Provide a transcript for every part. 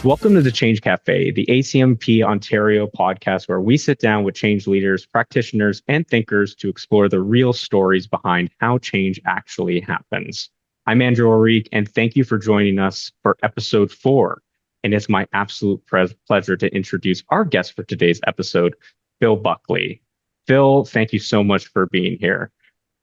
Welcome to the Change Cafe, the ACMP Ontario podcast, where we sit down with change leaders, practitioners, and thinkers to explore the real stories behind how change actually happens. I'm Andrew Ourique, and thank you for joining us for episode 4. And it's my absolute pleasure to introduce our guest for today's episode, Phil Buckley. Phil, thank you so much for being here.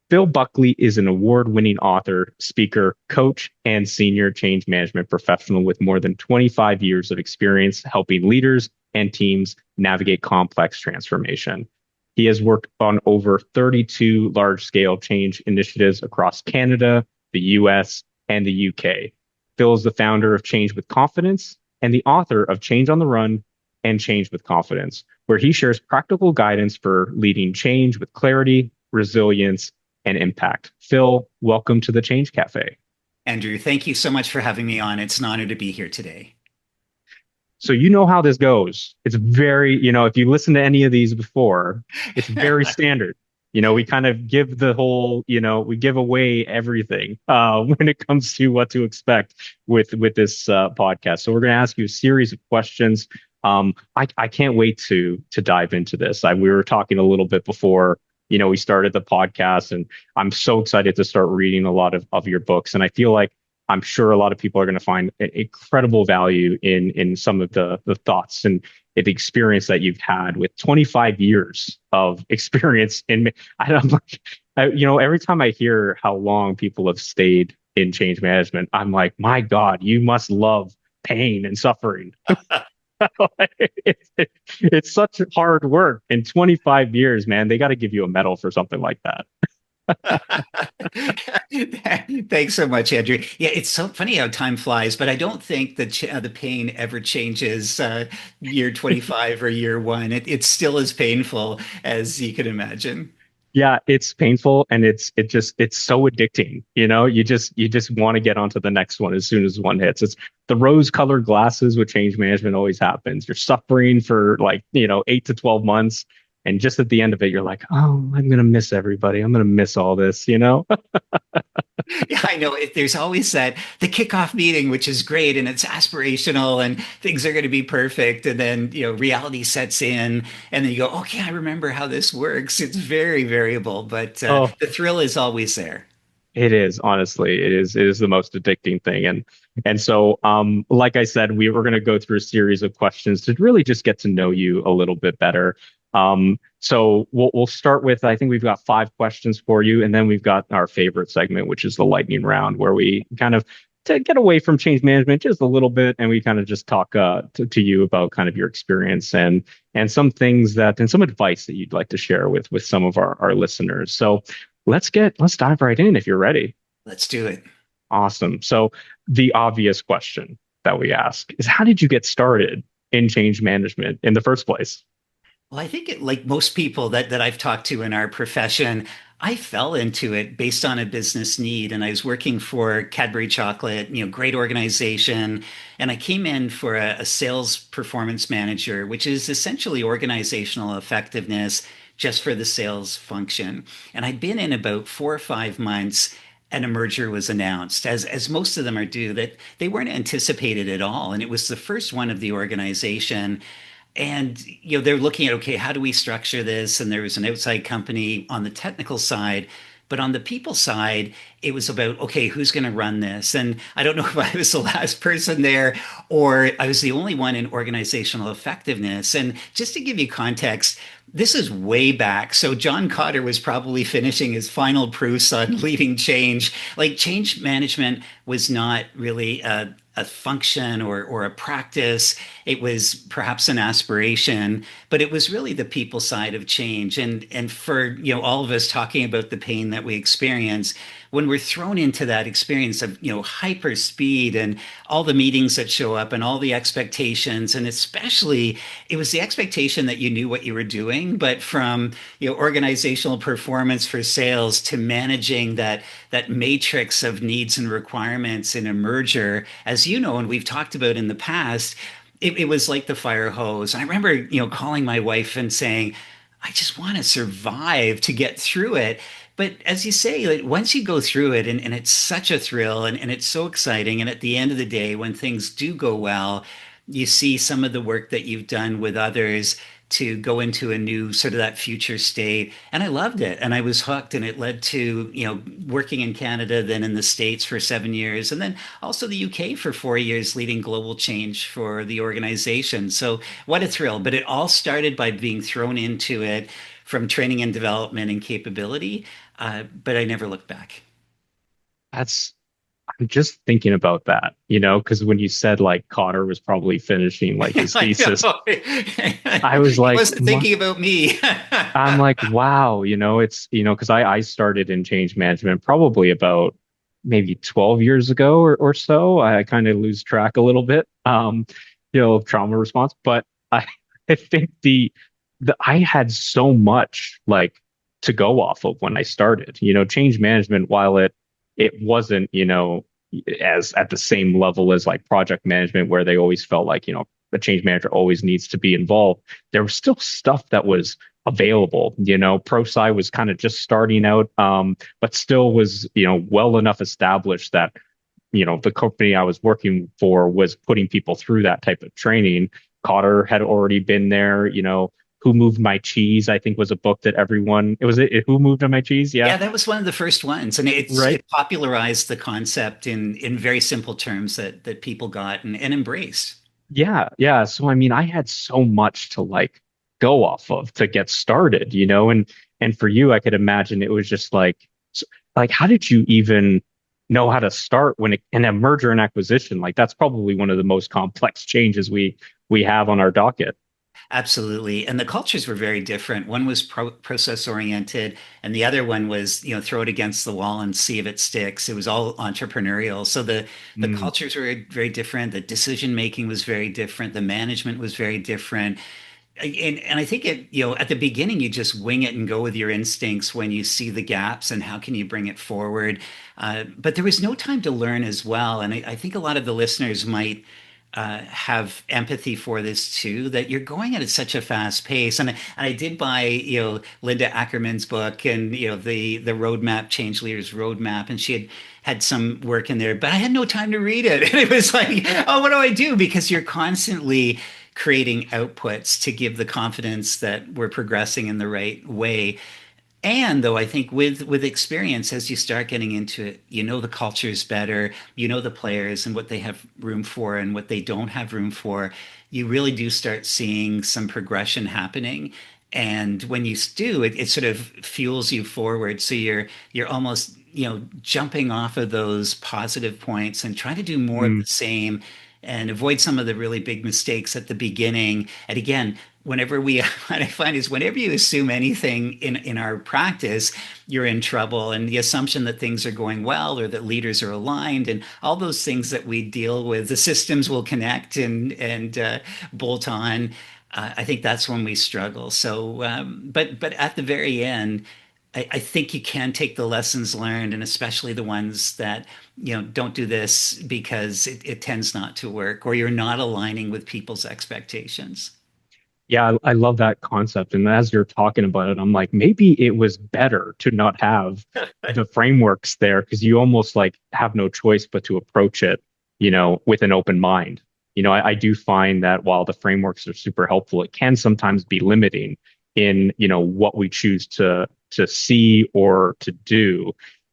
Phil Buckley is an award-winning author, speaker, coach, and senior change management professional with more than 25 years of experience helping leaders and teams navigate complex transformation. He has worked on over 32 large-scale change initiatives across Canada, the US, and the UK. Phil is the founder of Change with Confidence and the author of Change on the Run and Change with Confidence, where he shares practical guidance for leading change with clarity, resilience, and impact. Phil, welcome to the Change Cafe. Andrew, thank you so much for having me on. It's an honor to be here today. So you know how this goes. It's very, if you listen to any of these before, it's very standard. We kind of give the whole, we give away everything when it comes to what to expect with this podcast. So we're going to ask you a series of questions. I can't wait to dive into this. We were talking a little bit before we started the podcast, and I'm so excited to start reading a lot of your books. And I feel like I'm sure a lot of people are going to find incredible value in some of the thoughts and the experience that you've had with 25 years of experience I'm like, every time I hear how long people have stayed in change management, I'm like, my God, you must love pain and suffering. It's such hard work. In 25 years, man, they got to give you a medal for something like that. Thanks so much, Andrew. Yeah, it's so funny how time flies, but I don't think that the pain ever changes year 25 or year one. It's still as painful as you can imagine. Yeah, it's painful, and it's so addicting. You just want to get onto the next one as soon as one hits. It's the rose-colored glasses with change management always happens. You're suffering for 8 to 12 months, and just at the end of it, you're like, oh, I'm gonna miss everybody. I'm gonna miss all this. Yeah, I know. There's always the kickoff meeting, which is great and it's aspirational and things are going to be perfect. And then, reality sets in and then you go, okay, I remember how this works. It's very variable, but Oh, the thrill is always there. it is, honestly. It is the most addicting thing. And so like I said, we were going to go through a series of questions to really just get to know you a little bit better. So we'll start with, I think we've got 5 questions for you, and then we've got our favorite segment, which is the lightning round, where we kind of to get away from change management just a little bit, and we kind of just talk to you about kind of your experience and some things and some advice that you'd like to share with some of our listeners. So let's dive right in if you're ready. Let's do it. Awesome. So the obvious question that we ask is, how did you get started in change management in the first place? Well, I think like most people that I've talked to in our profession, I fell into it based on a business need. And I was working for Cadbury Chocolate, great organization. And I came in for a sales performance manager, which is essentially organizational effectiveness just for the sales function. And I'd been in about 4 or 5 months and a merger was announced, as most of them are due, that they weren't anticipated at all. And it was the first one of the organization. And they're looking at, okay, how do we structure this? And there was an outside company on the technical side, but on the people side, it was about, okay, who's going to run this? And I don't know if I was the last person there or I was the only one in organizational effectiveness. And just to give you context, this is way back. So John Cotter was probably finishing his final proofs on leading change. Like change management was not really a function or a practice. It was perhaps an aspiration, but it was really the people side of change. And for all of us talking about the pain that we experience, when we're thrown into that experience of hyper speed and all the meetings that show up and all the expectations, and especially it was the expectation that you knew what you were doing, but from organizational performance for sales to managing that matrix of needs and requirements in a merger, as you know, and we've talked about in the past, it was like the fire hose. And I remember calling my wife and saying, I just want to survive to get through it. But as you say, like, once you go through it, and it's such a thrill and it's so exciting. And at the end of the day, when things do go well, you see some of the work that you've done with others to go into a new sort of that future state. And I loved it. And I was hooked. And it led to, working in Canada, then in the States for 7 years, and then also the UK for 4 years, leading global change for the organization. So what a thrill. But it all started by being thrown into it from training and development and capability. But I never looked back. That's I'm just thinking about that, because when you said like Cotter was probably finishing like his I thesis, know. I was He like, wasn't thinking about me. I'm like, wow, it's, because I started in change management probably about maybe 12 years ago or so. I kind of lose track a little bit, of trauma response, but I, I think the I had so much like to go off of when I started, change management, while it wasn't, as at the same level as like project management, where they always felt like, the change manager always needs to be involved. There was still stuff that was available. ProSci was kind of just starting out, but still was, well enough established that, the company I was working for was putting people through that type of training. Cotter had already been there, Who Moved My Cheese, I think was a book that everyone, Who Moved My Cheese? Yeah. Yeah, that was one of the first ones, and Right. it popularized the concept in very simple terms that people got and embraced. Yeah, yeah. So I mean, I had so much to like go off of to get started, and for you, I could imagine it was just like how did you even know how to start when in a merger and acquisition? Like that's probably one of the most complex changes we have on our docket. Absolutely. And the cultures were very different. One was process oriented, and the other one was, throw it against the wall and see if it sticks. It was all entrepreneurial. So the Mm, cultures were very different. The decision making was very different. The management was very different. And I think at the beginning, you just wing it and go with your instincts when you see the gaps and how can you bring it forward. But there was no time to learn as well. And I think a lot of the listeners might have empathy for this too, that you're going at such a fast pace. And I did buy, Linda Ackerman's book and, the roadmap, Change Leaders Roadmap, and she had some work in there, but I had no time to read it. And it was like, oh, what do I do? Because you're constantly creating outputs to give the confidence that we're progressing in the right way. And though I think with experience, as you start getting into it, the cultures better, the players and what they have room for and what they don't have room for. You really do start seeing some progression happening. And when you do, it sort of fuels you forward. So you're almost, jumping off of those positive points and trying to do more of mm, the same and avoid some of the really big mistakes at the beginning. And again, whenever what I find is whenever you assume anything in our practice, you're in trouble. And the assumption that things are going well or that leaders are aligned and all those things that we deal with, the systems will connect and bolt on. I think that's when we struggle. So, but at the very end, I think you can take the lessons learned, and especially the ones that don't do this because it tends not to work, or you're not aligning with people's expectations. yeah, I love that concept. And as you're talking about it, I'm like, maybe it was better to not have the frameworks there because you almost like have no choice but to approach it, with an open mind. I do find that while the frameworks are super helpful, it can sometimes be limiting in, what we choose to see or to do.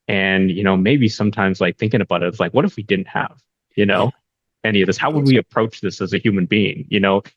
And, maybe sometimes like thinking about it, it's like, what if we didn't have, you Yeah, know, any of this? I How would think we approach this as a human being?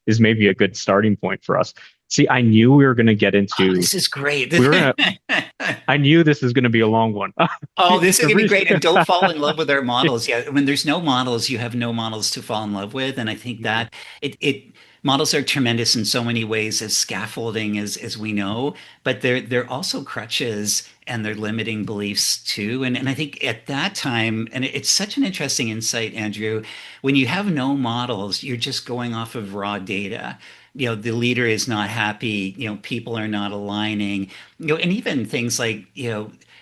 Is maybe a good starting point for us. See, I knew we were going to get into, this is great. we were going to, I knew this is going to be a long one. Oh, this is The gonna be reason- great. And don't fall in love with our models. Yeah, when there's no models, you have no models to fall in love with. And I think that it models are tremendous in so many ways as scaffolding as we know, but they're also crutches and they're limiting beliefs too. And I think at that time, and it's such an interesting insight, Andrew, when you have no models, you're just going off of raw data. The leader is not happy, people are not aligning, and even things like,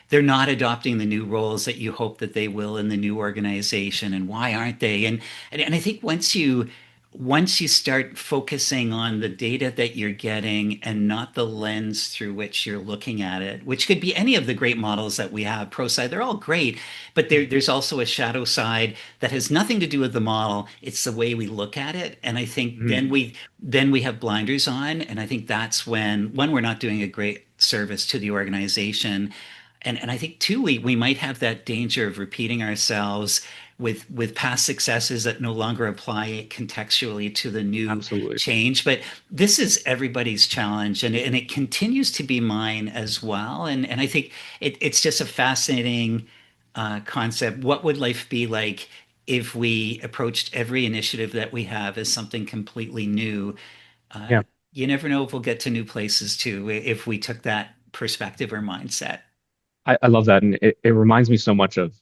they're not adopting the new roles that you hope that they will in the new organization, and why aren't they? And I think once you once you start focusing on the data that you're getting and not the lens through which you're looking at it, which could be any of the great models that we have, pro side, they're all great, but there's also a shadow side that has nothing to do with the model. It's the way we look at it. And I think Mhm. then we have blinders on. And I think that's when we're not doing a great service to the organization. And I think too, we might have that danger of repeating ourselves with past successes that no longer apply contextually to the new Absolutely. change. But this is everybody's challenge, and it continues to be mine as well. And I think it's just a fascinating concept. What would life be like if we approached every initiative that we have as something completely new? Uh, Yeah. you never know if we'll get to new places too if we took that perspective or mindset. I love that. And it reminds me so much of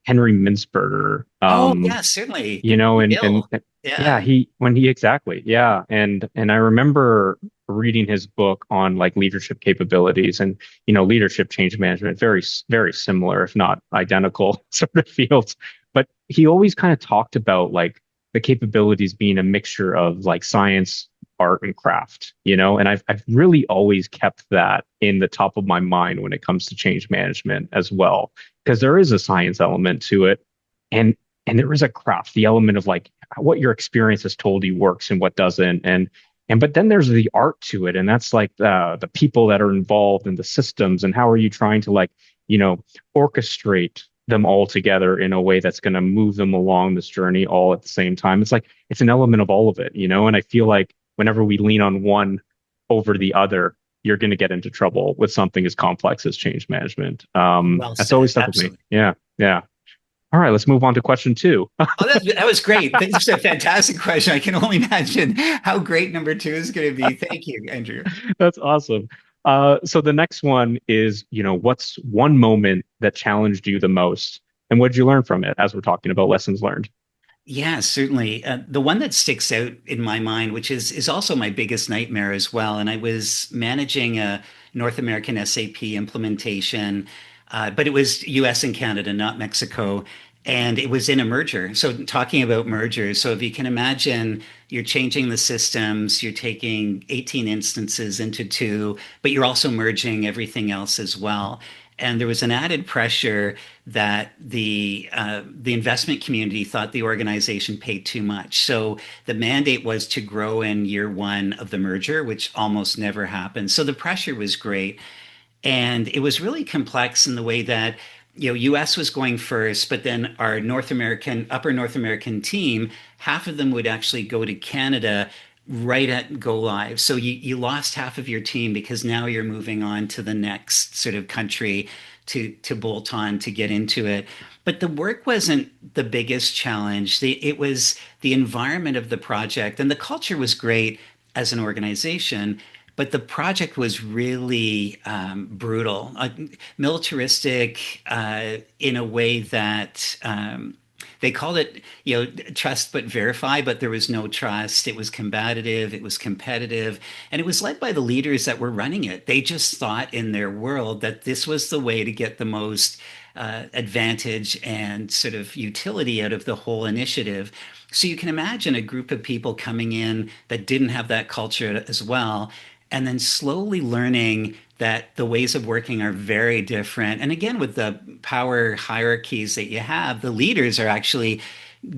Henry Mintzberger. Oh, yeah, certainly. You know, Bill. yeah, Yeah. he exactly. Yeah. And I remember reading his book on like leadership capabilities and, leadership change management, very similar, if not identical sort of fields. But he always kind of talked about like the capabilities being a mixture of like science, art, and craft, and I've really always kept that in the top of my mind when it comes to change management as well, because there is a science element to it. And and there is a craft, the element of like what your experience has told you works and what doesn't, and but then there's the art to it, and that's like the people that are involved in the systems, and how are you trying to like you know orchestrate them all together in a way that's going to move them along this journey all at the same time. It's like it's an element of all of it, and I feel like whenever we lean on one over the other, you're going to get into trouble with something as complex as change management. Well That's always said. stuck with me. Absolutely. Yeah, yeah. All right, let's move on to question two. Oh, that was great. That's a fantastic question. I can only imagine how great number two is going to be. Thank you, Andrew. That's awesome. So the next one is, what's one moment that challenged you the most, and what did you learn from it? As we're talking about lessons learned. Yeah, certainly. The one that sticks out in my mind, which is also my biggest nightmare as well, and I was managing a North American SAP implementation, but it was US and Canada, not Mexico, and it was in a merger. So talking about mergers, so if you can imagine, you're changing the systems, you're taking 18 instances into two, but you're also merging everything else as well. And there was an added pressure that the investment community thought the organization paid too much. So the mandate was to grow in year one of the merger, which almost never happened. So the pressure was great, and it was really complex in the way that US was going first, but then our upper North American team, half of them would actually go to Canada right at go live. So you lost half of your team because now you're moving on to the next sort of country to bolt on to get into it. But the work wasn't the biggest challenge. It was the environment of the project, and the culture was great as an organization, but the project was really brutal, militaristic in a way that they called it, trust but verify, but there was no trust. It was combative, it was competitive, and it was led by the leaders that were running it. They just thought in their world that this was the way to get the most advantage and sort of utility out of the whole initiative. So you can imagine a group of people coming in that didn't have that culture as well, and then slowly learning that the ways of working are very different. And again, with the power hierarchies that you have, the leaders are actually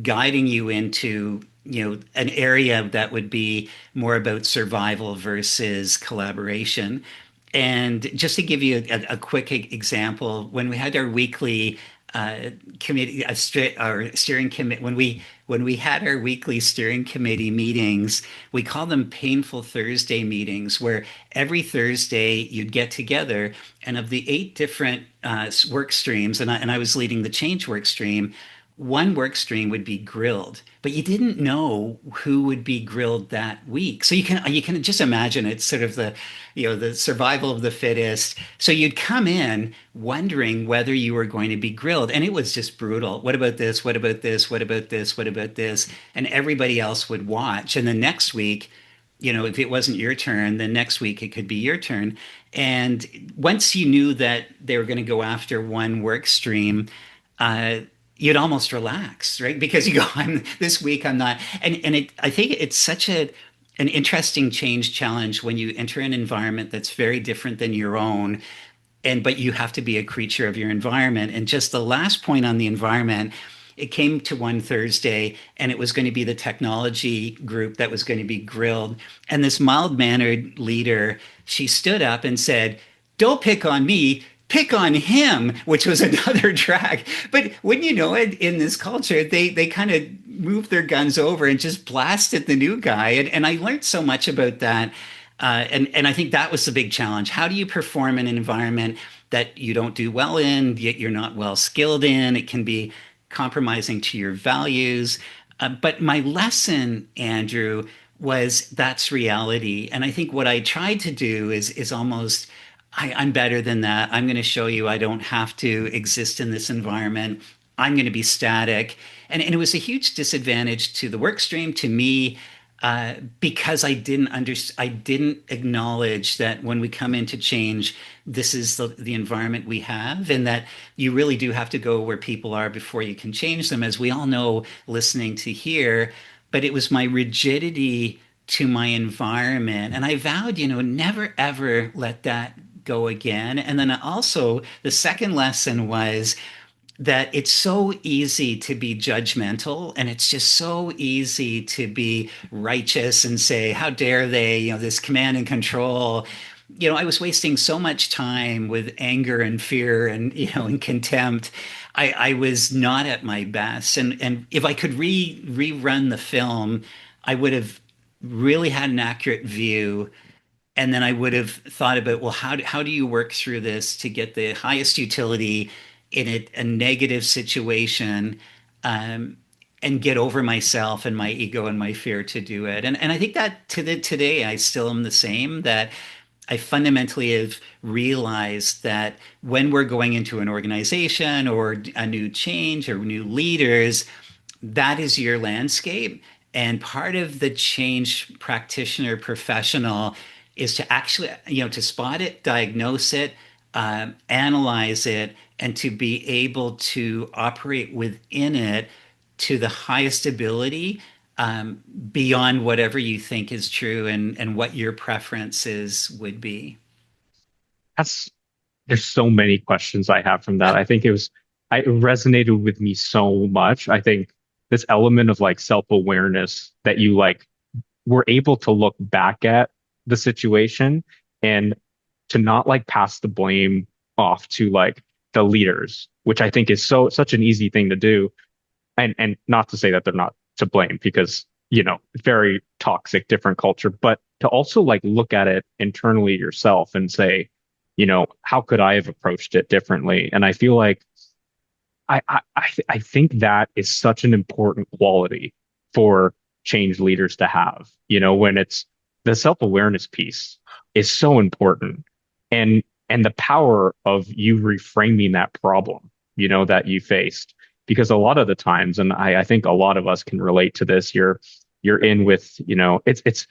guiding you into an area that would be more about survival versus collaboration. And just to give you a quick example, when we had our weekly committee, our steering committee, when we had our weekly steering committee meetings, we call them painful Thursday meetings, where every Thursday you'd get together, and of the 8 different work streams, and I was leading the change work stream, one work stream would be grilled, but you didn't know who would be grilled that week. So you can just imagine it's sort of the survival of the fittest. So you'd come in wondering whether you were going to be grilled, and it was just brutal. What about this? What about this? What about this? What about this? And everybody else would watch. And the next week, if it wasn't your turn, then next week it could be your turn. And once you knew that they were going to go after one work stream, uh, you'd almost relax, right? Because you go, I'm this week, I'm not. I think it's such an interesting change challenge when you enter an environment that's very different than your own, and but you have to be a creature of your environment. And just the last point on the environment, it came to one Thursday, and it was going to be the technology group that was going to be grilled. And this mild-mannered leader, she stood up and said, "Don't pick on me, pick on him," which was another drag. But wouldn't you know it, in this culture, they kind of moved their guns over and just blasted the new guy. And I learned so much about that. And I think that was the big challenge. How do you perform in an environment that you don't do well in, yet you're not well skilled in? It can be compromising to your values. But my lesson, Andrew, was that's reality. And I think what I tried to do is almost I'm better than that. I'm going to show you I don't have to exist in this environment. I'm going to be static. And it was a huge disadvantage to the work stream, to me, because I didn't acknowledge that when we come into change, this is the environment we have, and that you really do have to go where people are before you can change them, as we all know, listening to here. But it was my rigidity to my environment, and I vowed, never ever let that go again. And then also the second lesson was that it's so easy to be judgmental, and it's just so easy to be righteous and say, how dare they, this command and control. I was wasting so much time with anger and fear and, and contempt. I was not at my best. And if I could rerun the film, I would have really had an accurate view, and then I would have thought about, well, how do you work through this to get the highest utility in a negative situation, um, and get over myself and my ego and my fear to do it. And I think that today I still am the same, that I fundamentally have realized that when we're going into an organization or a new change or new leaders, that is your landscape. And part of the change practitioner professional is to actually, to spot it, diagnose it, analyze it, and to be able to operate within it to the highest ability, beyond whatever you think is true and what your preferences would be. That's There's so many questions I have from that. It resonated with me so much. I think this element of like self-awareness that you like were able to look back at the situation and to not like pass the blame off to like the leaders, which I think is such an easy thing to do. And not to say that they're not to blame because, very toxic, different culture, but to also like look at it internally yourself and say, how could I have approached it differently? And I feel like I think that is such an important quality for change leaders to have, when it's the self-awareness piece is so important. And the power of you reframing that problem, that you faced. Because a lot of the times, and I think a lot of us can relate to this, you're in with, it's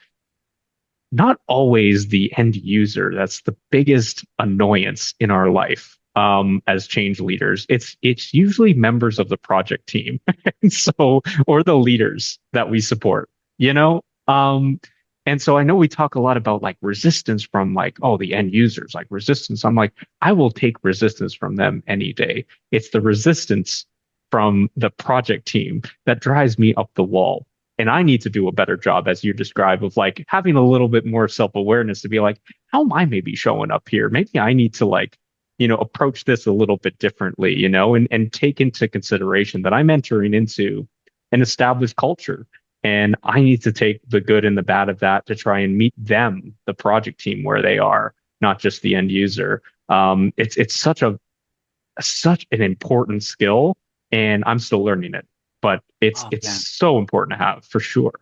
not always the end user. That's the biggest annoyance in our life, as change leaders. It's usually members of the project team, and so or the leaders that we support. You know, and so I know we talk a lot about like resistance from like the end users, like resistance. I'm like, I will take resistance from them any day. It's the resistance from the project team that drives me up the wall. And I need to do a better job, as you describe, of like having a little bit more self-awareness to be like, how am I maybe showing up here? Maybe I need to like, approach this a little bit differently, and take into consideration that I'm entering into an established culture. And I need to take the good and the bad of that to try and meet them, the project team, where they are, not just the end user. It's such an important skill, and I'm still learning it. But it's Oh, it's yeah. so important to have for sure.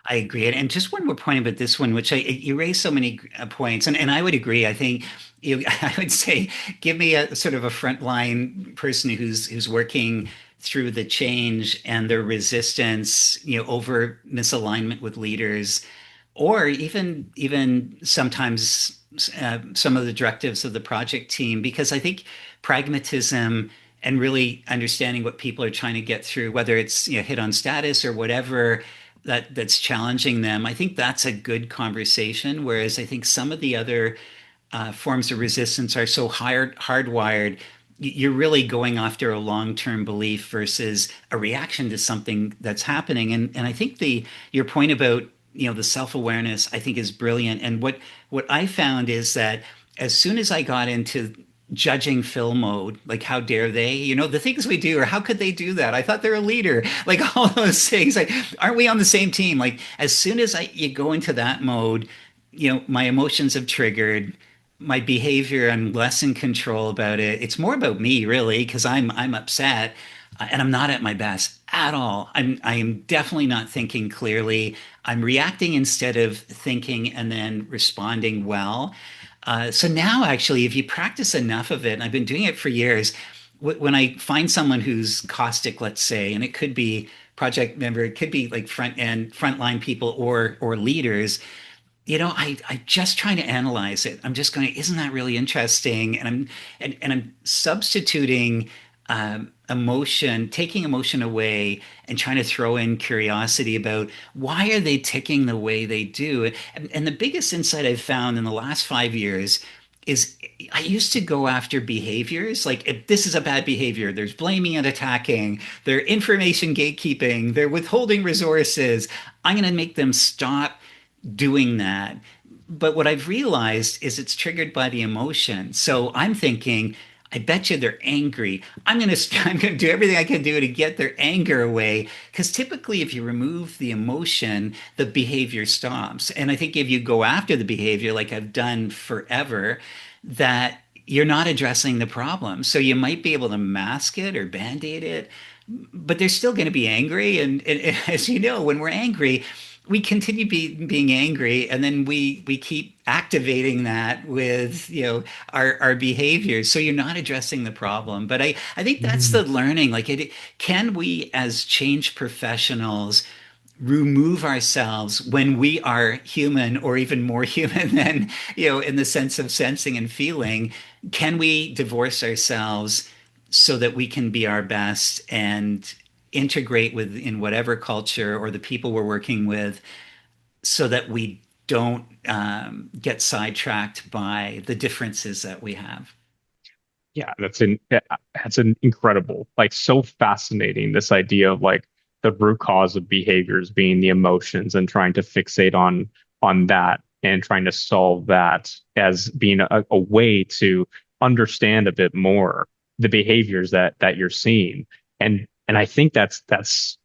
I agree. And just one more point about this one, which you raised so many points, and I would agree. I think I would say, give me a sort of a frontline person who's working through the change and their resistance, over misalignment with leaders, or even sometimes some of the directives of the project team, because I think pragmatism and really understanding what people are trying to get through, whether it's hit on status or whatever that's challenging them. I think that's a good conversation. Whereas I think some of the other forms of resistance are so hardwired. You're really going after a long-term belief versus a reaction to something that's happening. And I think the your point about the self-awareness I think is brilliant. And what I found is that as soon as I got into judging Phil mode, like how dare they, the things we do, or how could they do that? I thought they're a leader, like all those things. Like, aren't we on the same team? Like, as soon as you go into that mode, my emotions have triggered my behavior. I'm less in control about it. It's more about me, really, because I'm upset, and I'm not at my best at all. I am definitely not thinking clearly. I'm reacting instead of thinking and then responding well. So now, actually, if you practice enough of it, and I've been doing it for years, when I find someone who's caustic, let's say, and it could be project member, it could be like frontline people or leaders, I just trying to analyze it. I'm just going, isn't that really interesting? And I'm substituting emotion, taking emotion away, and trying to throw in curiosity about why are they ticking the way they do. And the biggest insight I've found in the last 5 years is I used to go after behaviors like if this is a bad behavior. There's blaming and attacking. They're information gatekeeping. They're withholding resources. I'm going to make them stop doing that. But what I've realized is it's triggered by the emotion. So I'm thinking, I bet you they're angry. I'm gonna do everything I can do to get their anger away. Because typically, if you remove the emotion, the behavior stops. And I think if you go after the behavior, like I've done forever, that you're not addressing the problem. So you might be able to mask it or band-aid it, but they're still going to be angry. And as you know, when we're angry, we continue being angry, and then we keep activating that with our behaviors. So you're not addressing the problem. But I think that's Mm. the learning. Like, can we as change professionals remove ourselves when we are human, or even more human than in the sense of sensing and feeling? Can we divorce ourselves so that we can be our best and integrate with in whatever culture or the people we're working with, so that we don't get sidetracked by the differences that we have? Yeah, that's an incredible, like so fascinating, this idea of like the root cause of behaviors being the emotions and trying to fixate on that and trying to solve that as being a way to understand a bit more the behaviors that you're seeing. And I think that's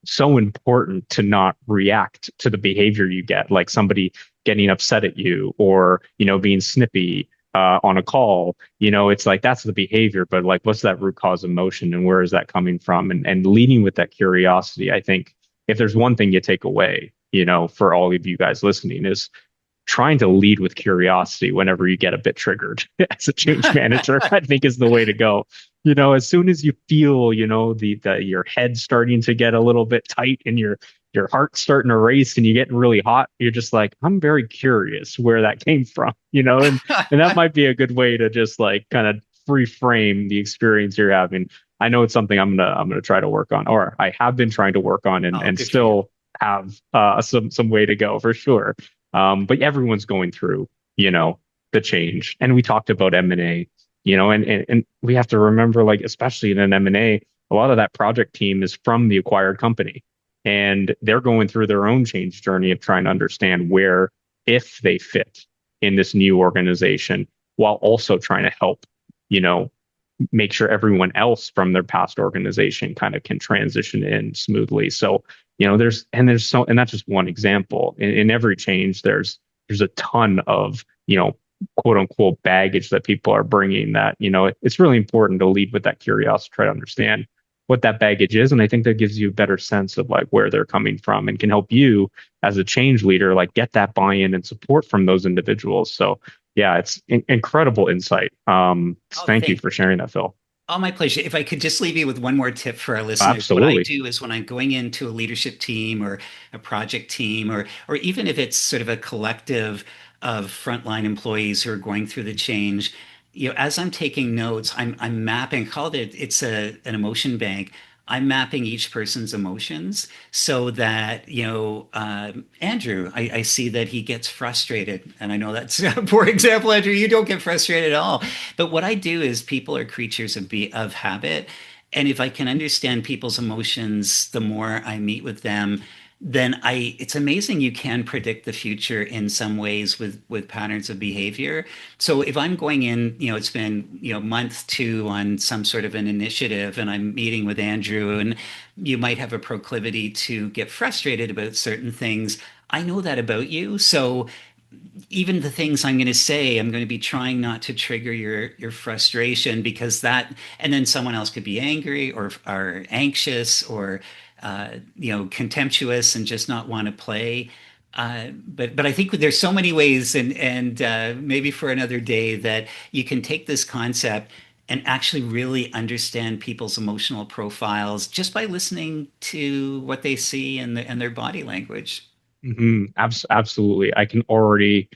so important to not react to the behavior you get, like somebody getting upset at you or, being snippy on a call. It's like that's the behavior, but like what's that root cause emotion and where is that coming from? And leading with that curiosity, I think if there's one thing you take away, for all of you guys listening is trying to lead with curiosity whenever you get a bit triggered as a change manager, I think is the way to go. As soon as you feel, the your head starting to get a little bit tight and your heart starting to race and you're getting really hot, you're just like, I'm very curious where that came from, and that might be a good way to just like kind of reframe the experience you're having. I know it's something I'm gonna try to work on, or I have been trying to work on, and Oh, and good for you. still have some way to go for sure. But everyone's going through, the change. And we talked about M&A, and we have to remember, like, especially in an M&A, a lot of that project team is from the acquired company. And they're going through their own change journey of trying to understand where, if they fit in this new organization, while also trying to help, you know, make sure everyone else from their past organization kind of can transition in smoothly. So, and that's just one example. In every change, there's a ton of, quote unquote baggage that people are bringing that, it's really important to lead with that curiosity, try to understand what that baggage is. And I think that gives you a better sense of like where they're coming from and can help you as a change leader, like get that buy-in and support from those individuals. So yeah, it's incredible insight. Oh, Thank you thank for sharing that, Phil. Oh, my pleasure. If I could just leave you with one more tip for our listeners, what I Absolutely. do is when I'm going into a leadership team or a project team, or even if it's sort of a collective of frontline employees who are going through the change, as I'm taking notes, I'm mapping, called it, it's an emotion bank. I'm mapping each person's emotions so that, Andrew, I see that he gets frustrated. And I know that's a poor example, Andrew, you don't get frustrated at all. But what I do is people are creatures of habit. And if I can understand people's emotions, the more I meet with them, then it's amazing you can predict the future in some ways with patterns of behavior. So if I'm going in, it's been, month two on some sort of an initiative and I'm meeting with Andrew and you might have a proclivity to get frustrated about certain things. I know that about you. So even the things I'm going to say, I'm going to be trying not to trigger your frustration because that, and then someone else could be angry or anxious or contemptuous and just not want to play. But I think there's so many ways, and maybe for another day, that you can take this concept and actually really understand people's emotional profiles just by listening to what they see and their body language. Absolutely. I can already,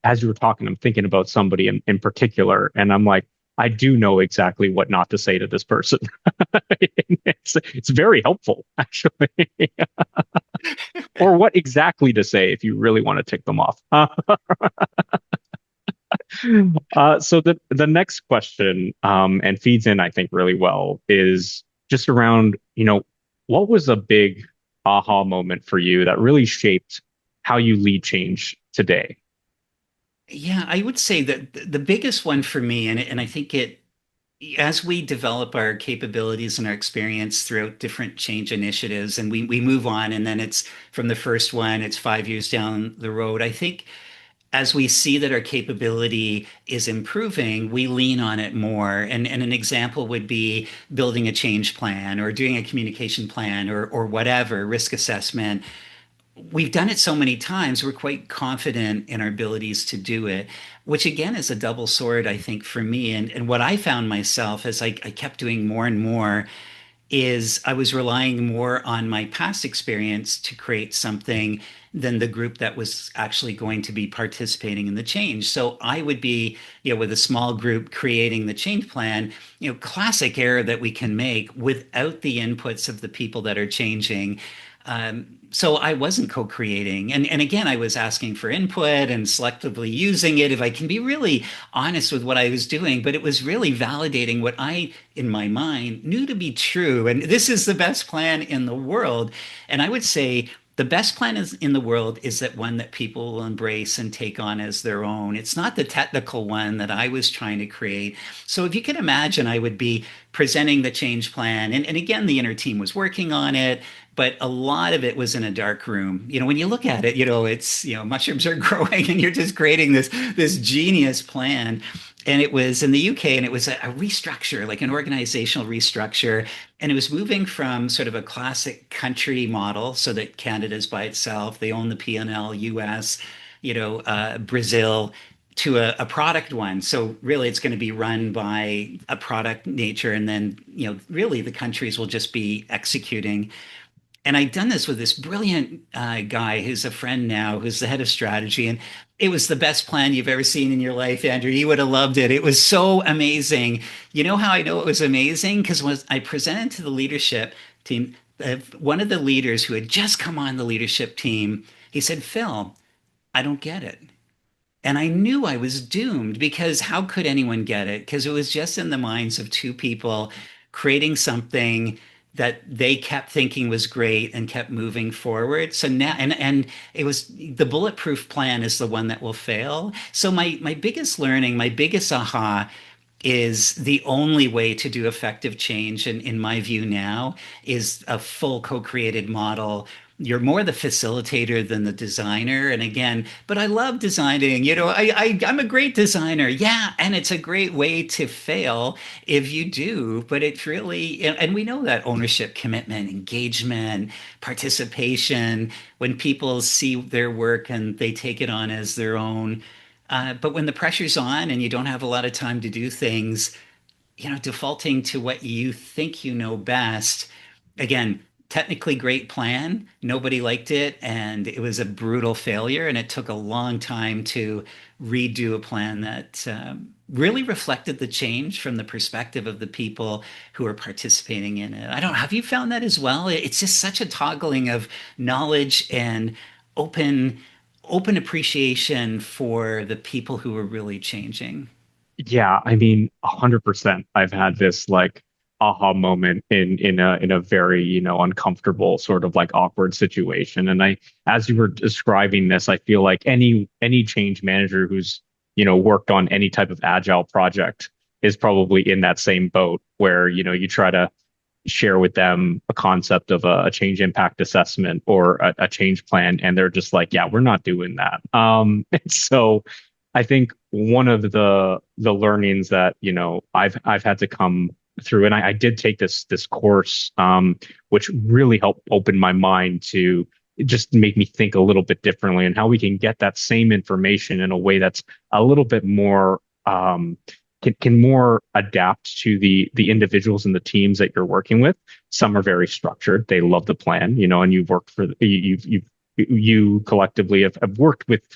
as you were talking, I'm thinking about somebody in particular, and I'm like, I do know exactly what not to say to this person. It's very helpful, actually. Or what exactly to say if you really want to tick them off. So the next question, and feeds in, I think, really well, is just around, what was a big aha moment for you that really shaped how you lead change today? Yeah, I would say that the biggest one for me, and I think as we develop our capabilities and our experience throughout different change initiatives, and we move on, and then it's from the first one, it's 5 years down the road. I think as we see that our capability is improving, we lean on it more. And an example would be building a change plan or doing a communication plan or whatever, risk assessment. We've done it so many times, we're quite confident in our abilities to do it, which again is a double sword, I think, for me. And what I found myself as I kept doing more and more is I was relying more on my past experience to create something than the group that was actually going to be participating in the change. So I would be, with a small group creating the change plan, classic error that we can make without the inputs of the people that are changing. So I wasn't co-creating. And again, I was asking for input and selectively using it if I can be really honest with what I was doing, but it was really validating what I, in my mind, knew to be true. And this is the best plan in the world. And I would say the best plan in the world is that one that people will embrace and take on as their own. It's not the technical one that I was trying to create. So if you can imagine, I would be presenting the change plan. And again, the inner team was working on it, but a lot of it was in a dark room. When you look at it, it's, mushrooms are growing and you're just creating this genius plan. And it was in the UK and it was a restructure, like an organizational restructure. And it was moving from sort of a classic country model so that Canada's by itself, they own the P&L, US, Brazil, to a product one. So really it's going to be run by a product nature. And then, really the countries will just be executing. And I'd done this with this brilliant guy who's a friend now, who's the head of strategy. And it was the best plan you've ever seen in your life, Andrew. You would have loved it. It was so amazing. You know how I know it was amazing? Because when I presented to the leadership team, one of the leaders who had just come on the leadership team, he said, Phil, I don't get it. And I knew I was doomed because how could anyone get it? Because it was just in the minds of two people creating something that they kept thinking was great and kept moving forward. So now, and it was the bulletproof plan is the one that will fail. So my biggest learning, my biggest aha is the only way to do effective change, in my view now, is a full co-created model. You're more the facilitator than the designer. And again, but I love designing. I'm a great designer. Yeah, and it's a great way to fail if you do. But it's really, and we know that ownership, commitment, engagement, participation, when people see their work and they take it on as their own, but when the pressure's on and you don't have a lot of time to do things, defaulting to what you think you know best, again, technically great plan. Nobody liked it, and it was a brutal failure. And it took a long time to redo a plan that really reflected the change from the perspective of the people who are participating in it. I don't know, have you found that as well? It's just such a toggling of knowledge and open open appreciation for the people who are really changing. Yeah, I mean, 100%. I've had this like aha moment in a very, uncomfortable sort of like awkward situation. And as you were describing this, I feel like any change manager who's, worked on any type of agile project is probably in that same boat where, you try to share with them a concept of a change impact assessment or a change plan, and they're just like, yeah, we're not doing that. And so I think one of the learnings that I've had to come through, and I did take this course, which really helped open my mind to just make me think a little bit differently and how we can get that same information in a way that's a little bit more can more adapt to the individuals and the teams that you're working with. Some are very structured; they love the plan, and you've worked for you collectively have worked with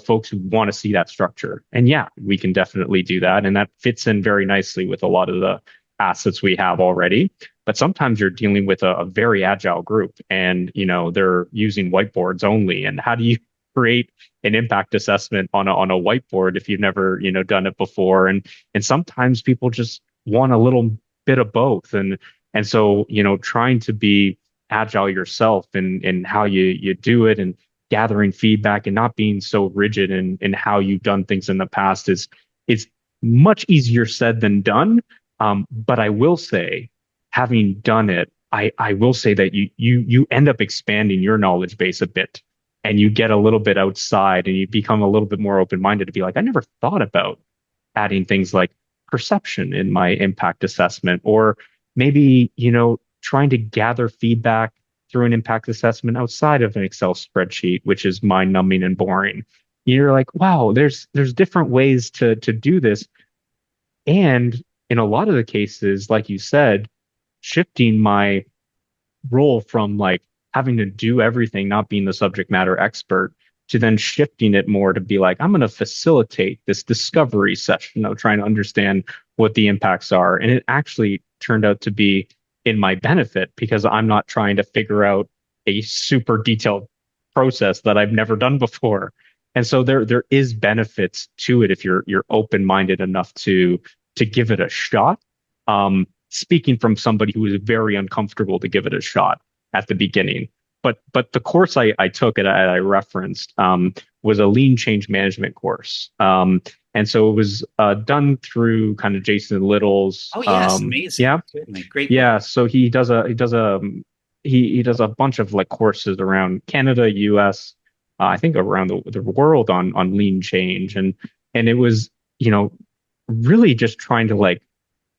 folks who want to see that structure. And yeah, we can definitely do that, and that fits in very nicely with a lot of the assets we have already. But sometimes you're dealing with a very agile group, and they're using whiteboards only. And how do you create an impact assessment on a whiteboard if you've never done it before? And sometimes people just want a little bit of both. And so trying to be agile yourself and how you do it, and gathering feedback and not being so rigid in how you've done things in the past is much easier said than done. But I will say, having done it, I will say that you end up expanding your knowledge base a bit, and you get a little bit outside and you become a little bit more open-minded to be like, I never thought about adding things like perception in my impact assessment, or maybe, trying to gather feedback through an impact assessment outside of an Excel spreadsheet, which is mind-numbing and boring. You're like, wow, there's different ways to do this. And in a lot of the cases, like you said, shifting my role from like having to do everything, not being the subject matter expert, to then shifting it more to be like, I'm going to facilitate this discovery session of trying to understand what the impacts are. And it actually turned out to be in my benefit because I'm not trying to figure out a super detailed process that I've never done before. And so there is benefits to it if you're open-minded enough to give it a shot. Speaking from somebody who was very uncomfortable to give it a shot at the beginning. But the course I took and I referenced was a lean change management course. And so it was done through kind of Jason Little's. Oh yes, amazing. Yeah, Certainly. Great book. yeah. So he does a bunch of like courses around Canada, US, I think around the world on lean change, and it was really just trying to like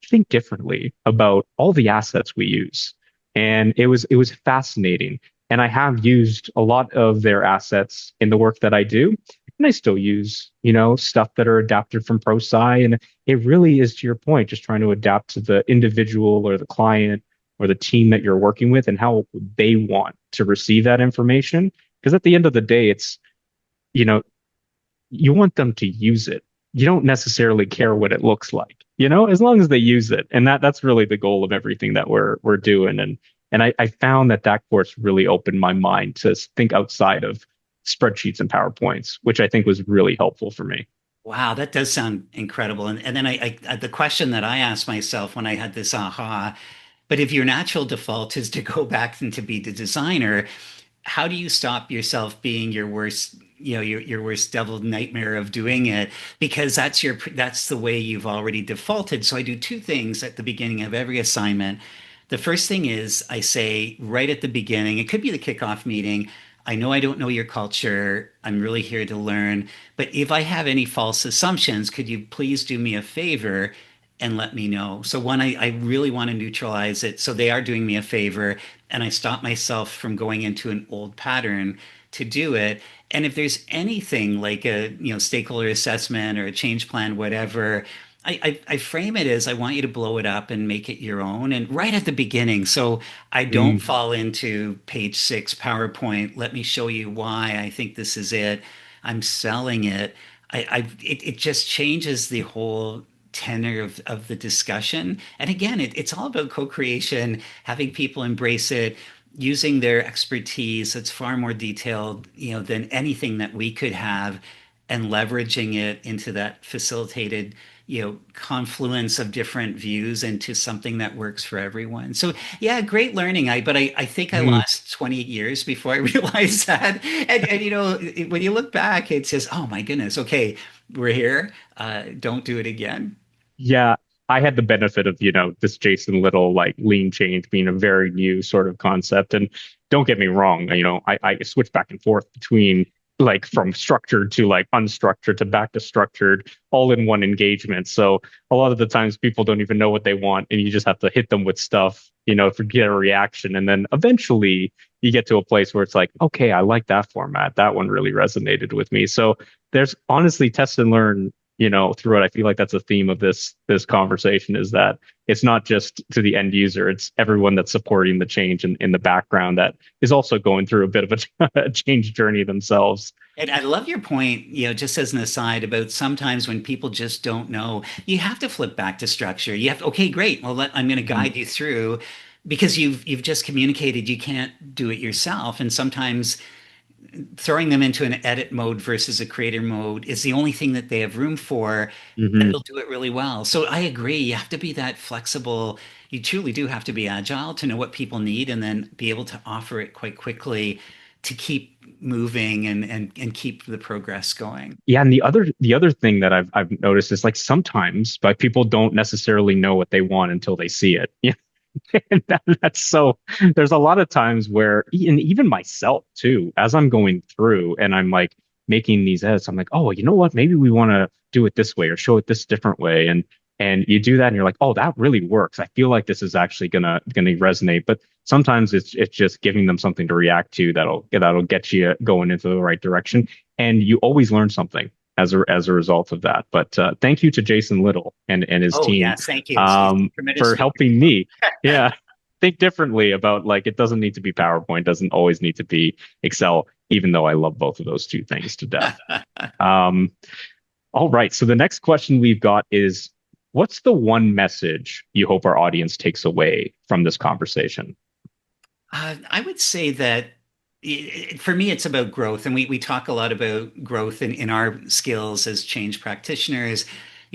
think differently about all the assets we use. And it was fascinating. And I have used a lot of their assets in the work that I do. And I still use, stuff that are adapted from ProSci. And it really is, to your point, just trying to adapt to the individual or the client or the team that you're working with and how they want to receive that information. Because at the end of the day, it's, you know, you want them to use it. You don't necessarily care what it looks like, as long as they use it. And that's really the goal of everything that we're doing. And I found that course really opened my mind to think outside of spreadsheets and PowerPoints, which I think was really helpful for me. Wow, that does sound incredible. And then the question that I asked myself when I had this aha, but if your natural default is to go back and to be the designer, how do you stop yourself being your worst, your worst devil nightmare of doing it? Because that's the way you've already defaulted. So I do two things at the beginning of every assignment. The first thing is I say right at the beginning, it could be the kickoff meeting. I know I don't know your culture. I'm really here to learn. But if I have any false assumptions, could you please do me a favor and let me know? So one, I really want to neutralize it. So they are doing me a favor, and I stop myself from going into an old pattern to do it. And if there's anything like a stakeholder assessment or a change plan, whatever, I frame it as I want you to blow it up and make it your own, and right at the beginning. So I don't Mm, fall into page six PowerPoint. Let me show you why I think this is it. I'm selling it. It just changes the whole tenor of the discussion. And again, it's all about co-creation, having people embrace it, using their expertise. That's far more detailed, than anything that we could have, and leveraging it into that facilitated confluence of different views into something that works for everyone. So yeah, great learning. I think I mm. lost 20 years before I realized that. And when you look back, it says, oh my goodness, okay, we're here. Don't do it again. Yeah, I had the benefit of, this Jason Little like lean change being a very new sort of concept. And don't get me wrong, I switch back and forth between like from structured to like unstructured to back to structured all in one engagement. So a lot of the times people don't even know what they want and you just have to hit them with stuff, to get a reaction. And then eventually you get to a place where it's like, okay, I like that format. That one really resonated with me. So there's honestly test and learn through it. I feel like that's a theme of this conversation is that it's not just to the end user, it's everyone that's supporting the change in the background that is also going through a bit of a change journey themselves. And I love your point, just as an aside about sometimes when people just don't know, you have to flip back to structure. You have to, okay, great. Well, I'm going to Mhm. guide you through because you've just communicated you can't do it yourself. And sometimes throwing them into an edit mode versus a creator mode is the only thing that they have room for, and Mhm. they'll do it really well. So I agree. You have to be that flexible. You truly do have to be agile to know what people need and then be able to offer it quite quickly to keep moving and keep the progress going. Yeah, and the other thing that I've noticed is like sometimes like people don't necessarily know what they want until they see it. Yeah. And that's so there's a lot of times where and even myself too, as I'm going through and I'm like making these edits, I'm like, oh, you know what? Maybe we want to do it this way or show it this different way. And you do that and you're like, oh, that really works. I feel like this is actually gonna resonate. But sometimes it's just giving them something to react to that'll get you going into the right direction. And you always learn something as a result of that. But thank you to Jason Little and his Oh, team yes. Thank you. He's a tremendous for speaker. helping me. Yeah, think differently about like it doesn't need to be PowerPoint, doesn't always need to be Excel, even though I love both of those two things to death. Um, all right. So the next question we've got is, what's the one message you hope our audience takes away from this conversation? I would say that for me, it's about growth. And we talk a lot about growth in our skills as change practitioners,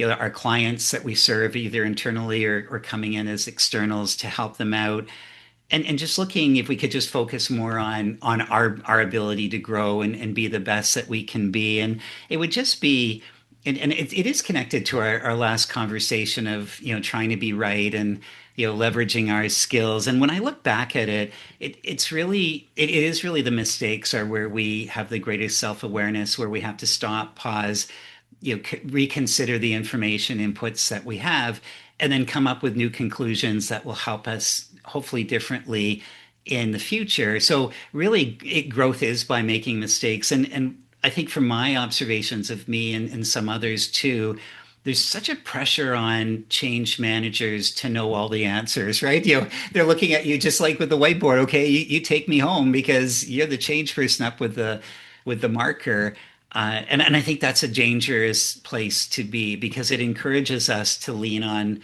our clients that we serve either internally or coming in as externals to help them out. And just looking if we could just focus more on our ability to grow and be the best that we can be. And it would just be and it is connected to our last conversation of trying to be right and leveraging our skills. And when I look back at it, it is really the mistakes are where we have the greatest self-awareness, where we have to stop, pause, reconsider the information inputs that we have, and then come up with new conclusions that will help us hopefully differently in the future. So really, growth is by making mistakes, and I think from my observations of me and some others too, there's such a pressure on change managers to know all the answers, right? They're looking at you just like with the whiteboard. Okay, you take me home because you're the change person up with the marker. And I think that's a dangerous place to be because it encourages us to lean on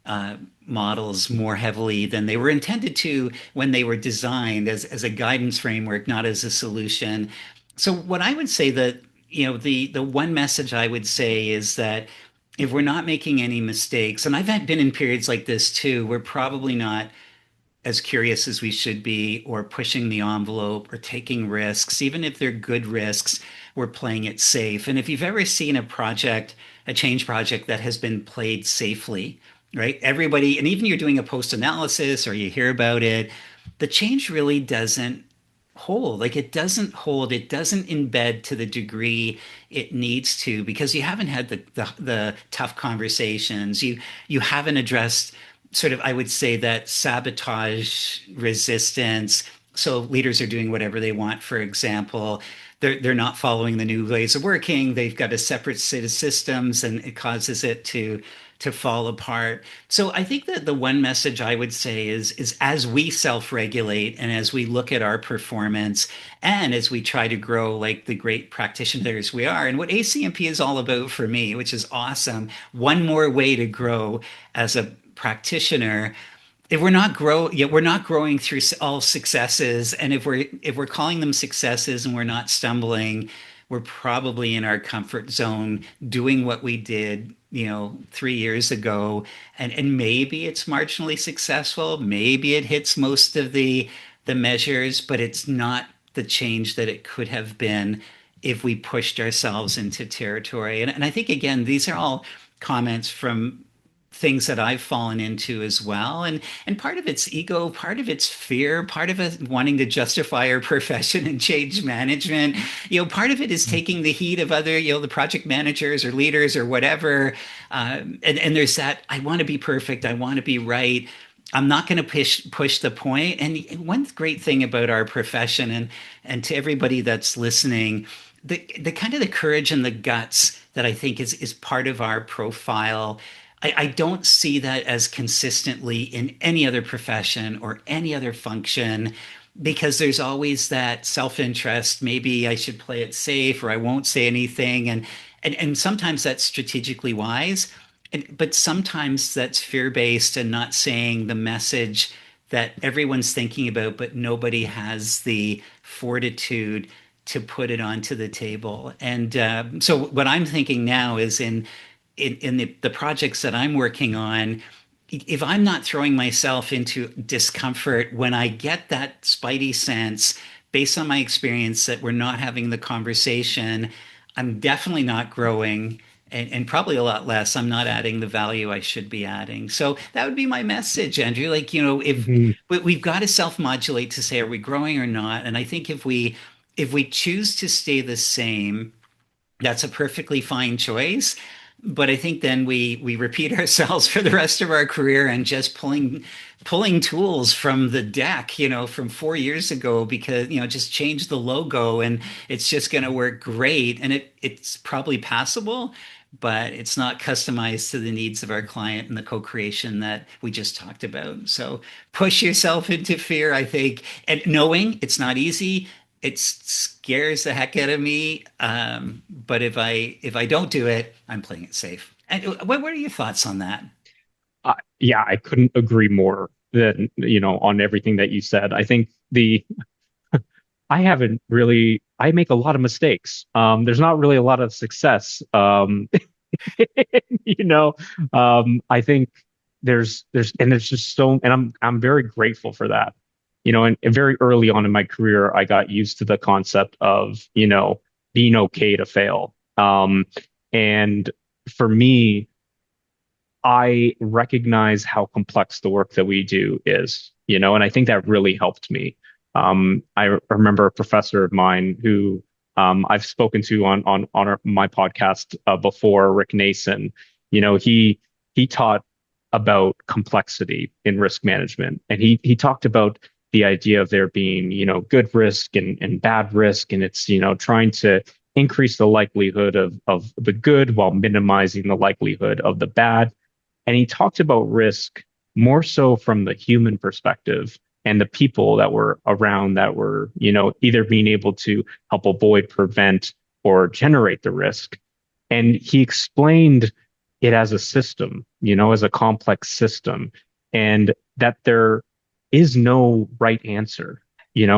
uh, models more heavily than they were intended to when they were designed as a guidance framework, not as a solution. So what I would say that, the one message I would say is that if we're not making any mistakes, and been in periods like this too, we're probably not as curious as we should be, or pushing the envelope, or taking risks. Even if they're good risks, we're playing it safe. And if you've ever seen a change project that has been played safely, right? Everybody, and even you're doing a post analysis or you hear about it, the change really doesn't hold. Like it doesn't hold, it doesn't embed to the degree it needs to because you haven't had the tough conversations. You haven't addressed sort of, I would say, that sabotage resistance. So leaders are doing whatever they want, for example. They're not following the new ways of working. They've got a separate set of systems, and it causes it to fall apart. So I think that the one message I would say is as we self-regulate and as we look at our performance and as we try to grow like the great practitioners we are, and what ACMP is all about for me, which is awesome, one more way to grow as a practitioner. If we're not grow yeah, we're not growing through all successes, and if we're calling them successes and we're not stumbling, we're probably in our comfort zone doing what we did 3 years ago, and maybe it's marginally successful, maybe it hits most of the measures, but it's not the change that it could have been if we pushed ourselves into territory. And I think again, these are all comments from things that I've fallen into as well. And part of it's ego, part of it's fear, part of it wanting to justify our profession and change management. Part of it is taking the heat of other, the project managers or leaders or whatever. And there's that, I want to be perfect, I want to be right. I'm not going to push the point. And one great thing about our profession, and to everybody that's listening, the kind of the courage and the guts that I think is part of our profile. I don't see that as consistently in any other profession or any other function, because there's always that self-interest. Maybe I should play it safe, or I won't say anything. And sometimes that's strategically wise, but sometimes that's fear-based and not saying the message that everyone's thinking about, but nobody has the fortitude to put it onto the table. And so what I'm thinking now is in the projects that I'm working on, if I'm not throwing myself into discomfort when I get that spidey sense based on my experience that we're not having the conversation, I'm definitely not growing. And probably a lot less. I'm not adding the value I should be adding. So that would be my message, Andrew. Like, if Mhm. we've got to self-modulate to say, are we growing or not? And I think if we choose to stay the same, that's a perfectly fine choice. But I think then we repeat ourselves for the rest of our career and just pulling tools from the deck, from 4 years ago, because just change the logo and it's just going to work great. And it's probably passable, but it's not customized to the needs of our client and the co-creation that we just talked about. So push yourself into fear, I think, and knowing it's not easy. It scares the heck out of me. But if I don't do it, I'm playing it safe. And what are your thoughts on that? Yeah, I couldn't agree more than, on everything that you said. I think I haven't really, I make a lot of mistakes. There's not really a lot of success. You know, I think and there's just so, and I'm very grateful for that. And very early on in my career, I got used to the concept of, being okay to fail. And for me, I recognize how complex the work that we do is, and I think that really helped me. I remember a professor of mine who I've spoken to on my podcast before, Rick Nason. He taught about complexity in risk management, and he talked about the idea of there being good risk and bad risk, and it's trying to increase the likelihood of the good while minimizing the likelihood of the bad. And he talked about risk more so from the human perspective and the people that were around that were, either being able to help avoid, prevent, or generate the risk. And he explained it as a system, as a complex system, and that there is no right answer,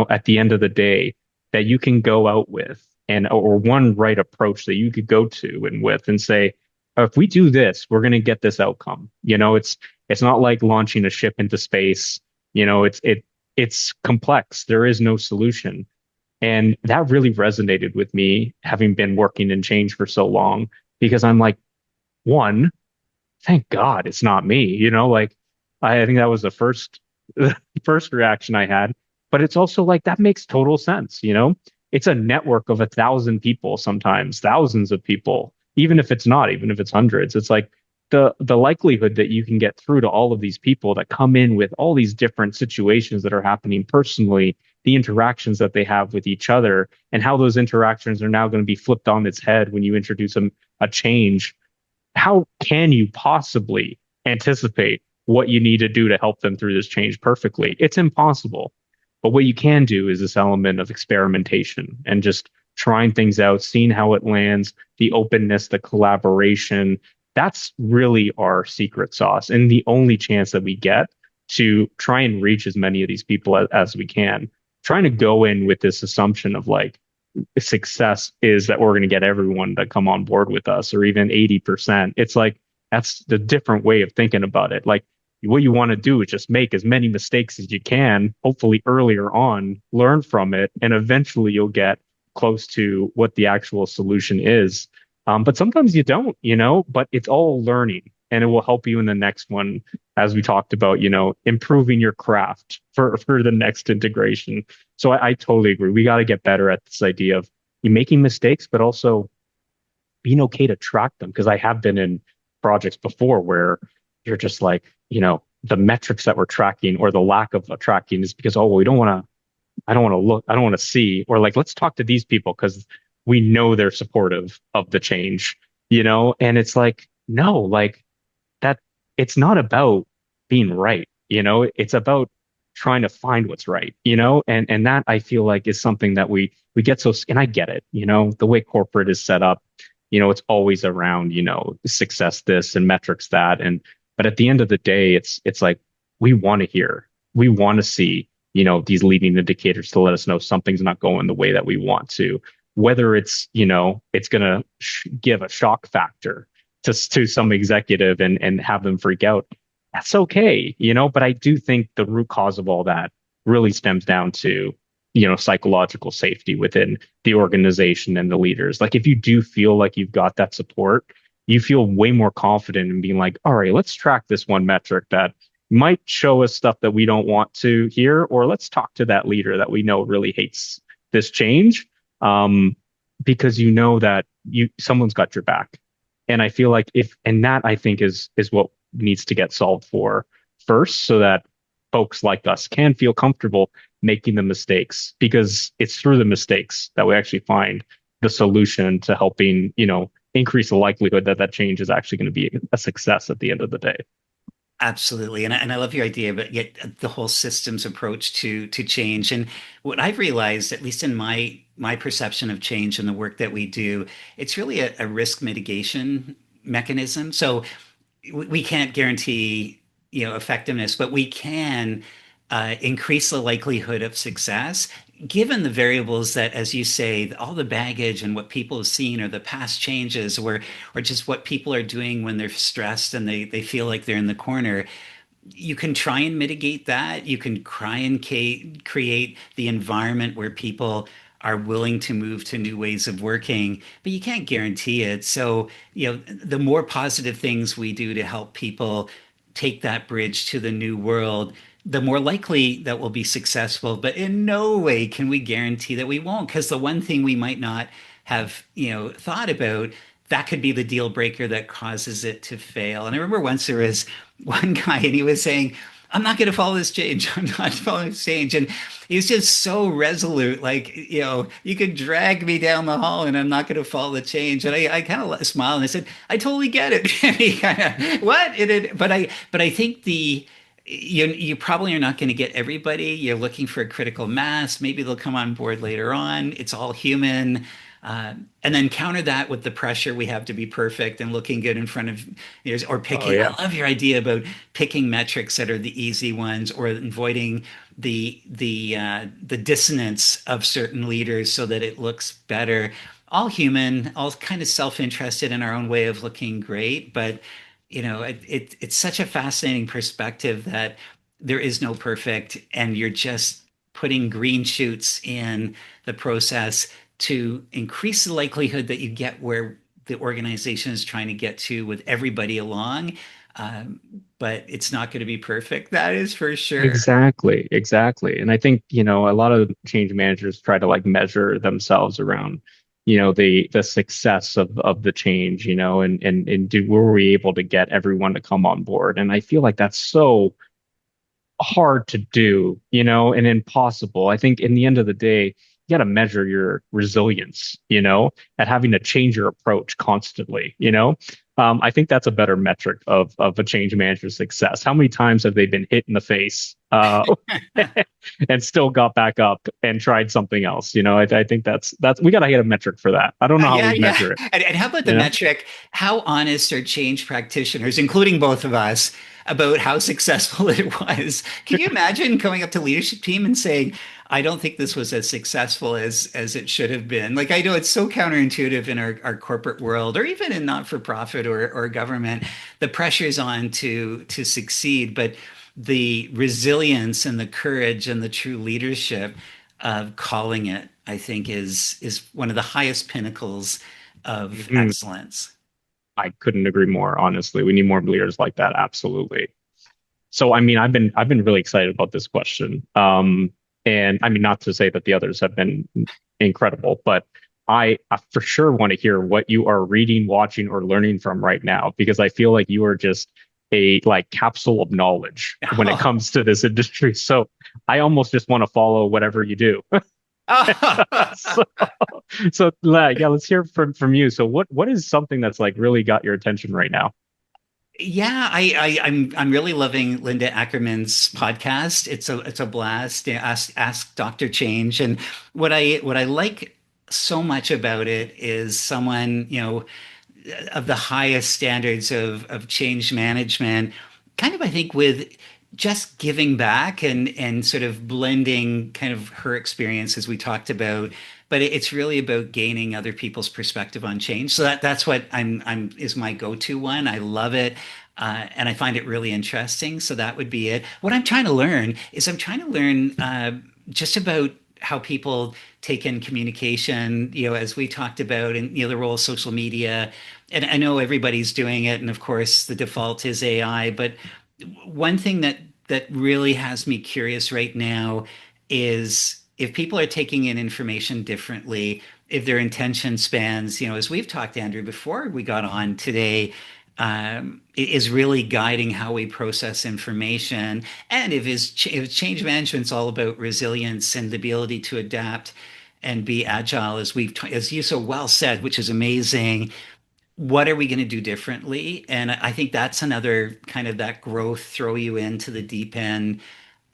at the end of the day, that you can go out with, and or one right approach that you could go to and with and say, if we do this, we're going to get this outcome. It's not like launching a ship into space. It's complex. There is no solution. And that really resonated with me, having been working in change for so long, because I'm like, one, thank God it's not me. Like I think that was the first reaction I had. But it's also like that makes total sense. It's a network of 1,000 people, sometimes thousands of people, even if it's not, even if it's hundreds. It's like the likelihood that you can get through to all of these people that come in with all these different situations that are happening personally, the interactions that they have with each other, and how those interactions are now going to be flipped on its head when you introduce a change. how can you possibly anticipate what you need to do to help them through this change perfectly? It's impossible. But what you can do is this element of experimentation and just trying things out, seeing how it lands, the openness, the collaboration. That's really our secret sauce and the only chance that we get to try and reach as many of these people as we can. Trying to go in with this assumption of like, success is that we're going to get everyone to come on board with us or even 80%. It's like that's the different way of thinking about it. Like what you want to do is just make as many mistakes as you can, hopefully earlier on, learn from it, and eventually you'll get close to what the actual solution is. But sometimes you don't, but it's all learning and it will help you in the next one, as we talked about, improving your craft for the next integration. So I totally agree. We got to get better at this idea of you making mistakes, but also being okay to track them. Because I have been in projects before where you're just like, the metrics that we're tracking or the lack of tracking is because, oh, we don't want to, I don't want to look, I don't want to see, or like, let's talk to these people because we know they're supportive of the change, and it's like, no, like that, it's not about being right, it's about trying to find what's right, and that I feel like is something that we get so, and I get it, the way corporate is set up, it's always around, success this and metrics that, and but at the end of the day, it's like we want to hear, we want to see, these leading indicators to let us know something's not going the way that we want to. Whether it's, it's going to give a shock factor to some executive and have them freak out, that's okay, but I do think the root cause of all that really stems down to, psychological safety within the organization and the leaders. Like if you do feel like you've got that support, you feel way more confident in being like, all right, let's track this one metric that might show us stuff that we don't want to hear, or let's talk to that leader that we know really hates this change, because you know that someone's got your back. And I feel like and that I think is what needs to get solved for first, so that folks like us can feel comfortable making the mistakes, because it's through the mistakes that we actually find the solution to helping, increase the likelihood that that change is actually going to be a success at the end of the day. Absolutely. And I love your idea, but yet the whole systems approach to change. And what I've realized, at least in my perception of change and the work that we do, it's really a risk mitigation mechanism. So we can't guarantee, effectiveness, but we can increase the likelihood of success given the variables that, as you say, all the baggage and what people have seen or the past changes or just what people are doing when they're stressed and they feel like they're in the corner. You can try and mitigate that. You can try and create the environment where people are willing to move to new ways of working, but you can't guarantee it. So, the more positive things we do to help people take that bridge to the new world, the more likely that we'll be successful. But in no way can we guarantee that we won't, because the one thing we might not have, thought about, that could be the deal breaker that causes it to fail. And I remember once there was one guy and he was saying, I'm not going to follow this change. I'm not following this change. And he was just so resolute. Like, you could drag me down the hall and I'm not going to follow the change. And I kind of smiled and I said, I totally get it. And he kind of, what? But I think you probably are not going to get everybody. You're looking for a critical mass. Maybe they'll come on board later on. It's all human. And then counter that with the pressure we have to be perfect and looking good in front of or Oh picking. yeah. I love your idea about picking metrics that are the easy ones or avoiding the dissonance of certain leaders so that it looks better. All human, all kind of self-interested in our own way of looking great, but it's such a fascinating perspective that there is no perfect, and you're just putting green shoots in the process to increase the likelihood that you get where the organization is trying to get to with everybody along. Um, but it's not going to be perfect. That is for sure. Exactly, exactly. And I think, a lot of change managers try to like measure themselves around, the success of the change, and were we able to get everyone to come on board? And I feel like that's so hard to do, and impossible. I think in the end of the day, got to measure your resilience, at having to change your approach constantly. I think that's a better metric of a change manager's success. How many times have they been hit in the face and still got back up and tried something else? I think that's we got to get a metric for that. I don't know how Yeah, we yeah. measure it. And how about the You know, metric? How honest are change practitioners, including both of us, about how successful it was? Can you imagine coming up to leadership team and saying, "I don't think this was as successful as it should have been." Like I know it's so counterintuitive in our corporate world, or even in not-for-profit or government. The pressure's on to succeed, but the resilience and the courage and the true leadership of calling it, I think, is one of the highest pinnacles of Mhm. excellence. I couldn't agree more. Honestly, we need more leaders like that. Absolutely. So, I mean, I've been really excited about this question. And I mean, not to say that the others have been incredible, but I for sure want to hear what you are reading, watching, or learning from right now, because I feel like you are just a like capsule of knowledge when it Oh. comes to this industry. So I almost just want to follow whatever you do. So, yeah, let's hear from you. So what is something that's like really got your attention right now? Yeah, I'm really loving Linda Ackerman's podcast. It's a blast. You know, Ask Dr. Change. And what I like so much about it is someone, of the highest standards of change management, kind of I think with just giving back and sort of blending kind of her experience as we talked about, but it's really about gaining other people's perspective on change. So that's what I'm is my go-to one. I love it. And I find it really interesting. So that would be it. What I'm trying to learn is I'm trying to learn just about how people take in communication, as we talked about, and the role of social media. And I know everybody's doing it, and of course the default is AI. But one thing that really has me curious right now is if people are taking in information differently, if their intention spans, as we've talked, Andrew, before we got on today, is really guiding how we process information. And if change management's all about resilience and the ability to adapt and be agile, as you so well said, which is amazing, what are we going to do differently? And I think that's another kind of that growth, throw you into the deep end,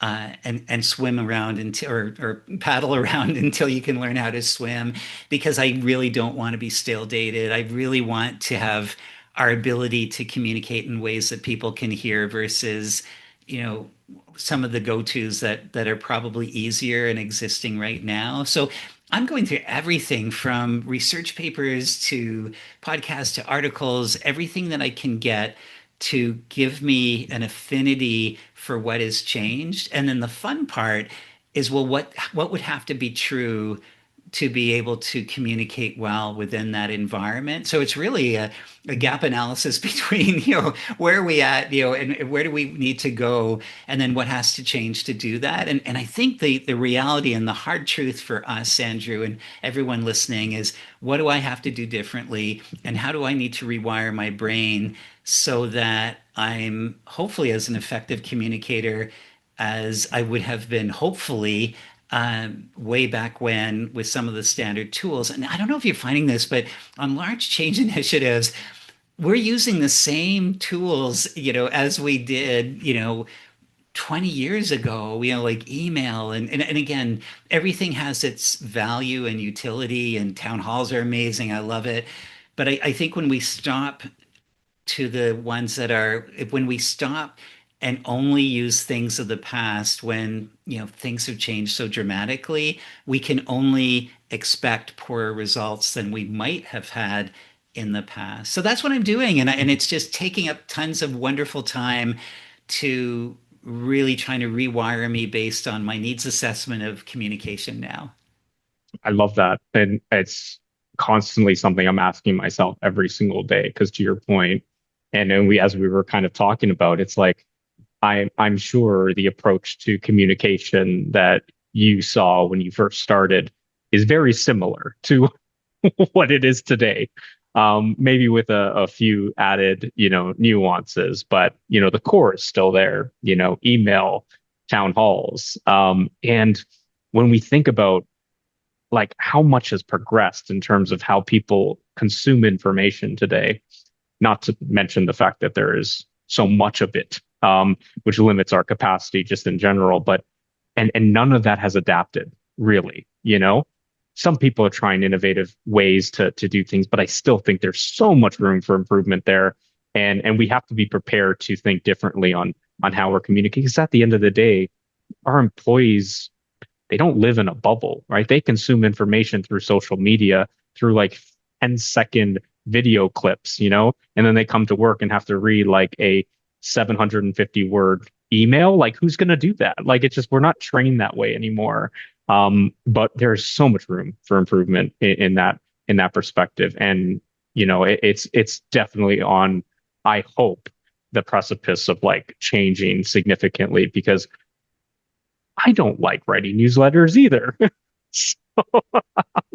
and swim around until or paddle around until you can learn how to swim. Because I really don't want to be stale dated. I really want to have our ability to communicate in ways that people can hear versus, you know, some of the go-tos that are probably easier and existing right now. So I'm going through everything from research papers to podcasts to articles, everything that I can get to give me an affinity for what has changed. And then the fun part is, well, what would have to be true to be able to communicate well within that environment? So it's really a gap analysis between, where are we at, and where do we need to go, and then what has to change to do that. And I think the reality and the hard truth for us, Andrew, and everyone listening is, what do I have to do differently, and how do I need to rewire my brain so that I'm hopefully as an effective communicator as I would have been, hopefully, way back when with some of the standard tools. And I don't know if you're finding this, but on large change initiatives, we're using the same tools, as we did, 20 years ago, like email. And again, everything has its value and utility, and town halls are amazing. I love it. But I think when we stop to the ones that are, when we stop and only use things of the past, when things have changed so dramatically, we can only expect poorer results than we might have had in the past. So that's what I'm doing, and it's just taking up tons of wonderful time to really trying to rewire me based on my needs assessment of communication now. I love that. And it's constantly something I'm asking myself every single day. Because to your point, and then as we were kind of talking about, it's like I'm sure the approach to communication that you saw when you first started is very similar to what it is today. Maybe with a few added, nuances, but the core is still there, email, town halls. And when we think about like how much has progressed in terms of how people consume information today. Not to mention the fact that there is so much of it, which limits our capacity just in general. But and none of that has adapted really. Some people are trying innovative ways to do things, but I still think there's so much room for improvement there, and we have to be prepared to think differently on how we're communicating. Because at the end of the day, our employees, they don't live in a bubble, right? They consume information through social media, through like 10-second video clips, and then they come to work and have to read like a 750 word email. Like, who's going to do that? Like, it's just, we're not trained that way anymore. But there's so much room for improvement in that perspective. And, it's definitely on, I hope, the precipice of like changing significantly because I don't like writing newsletters either. So,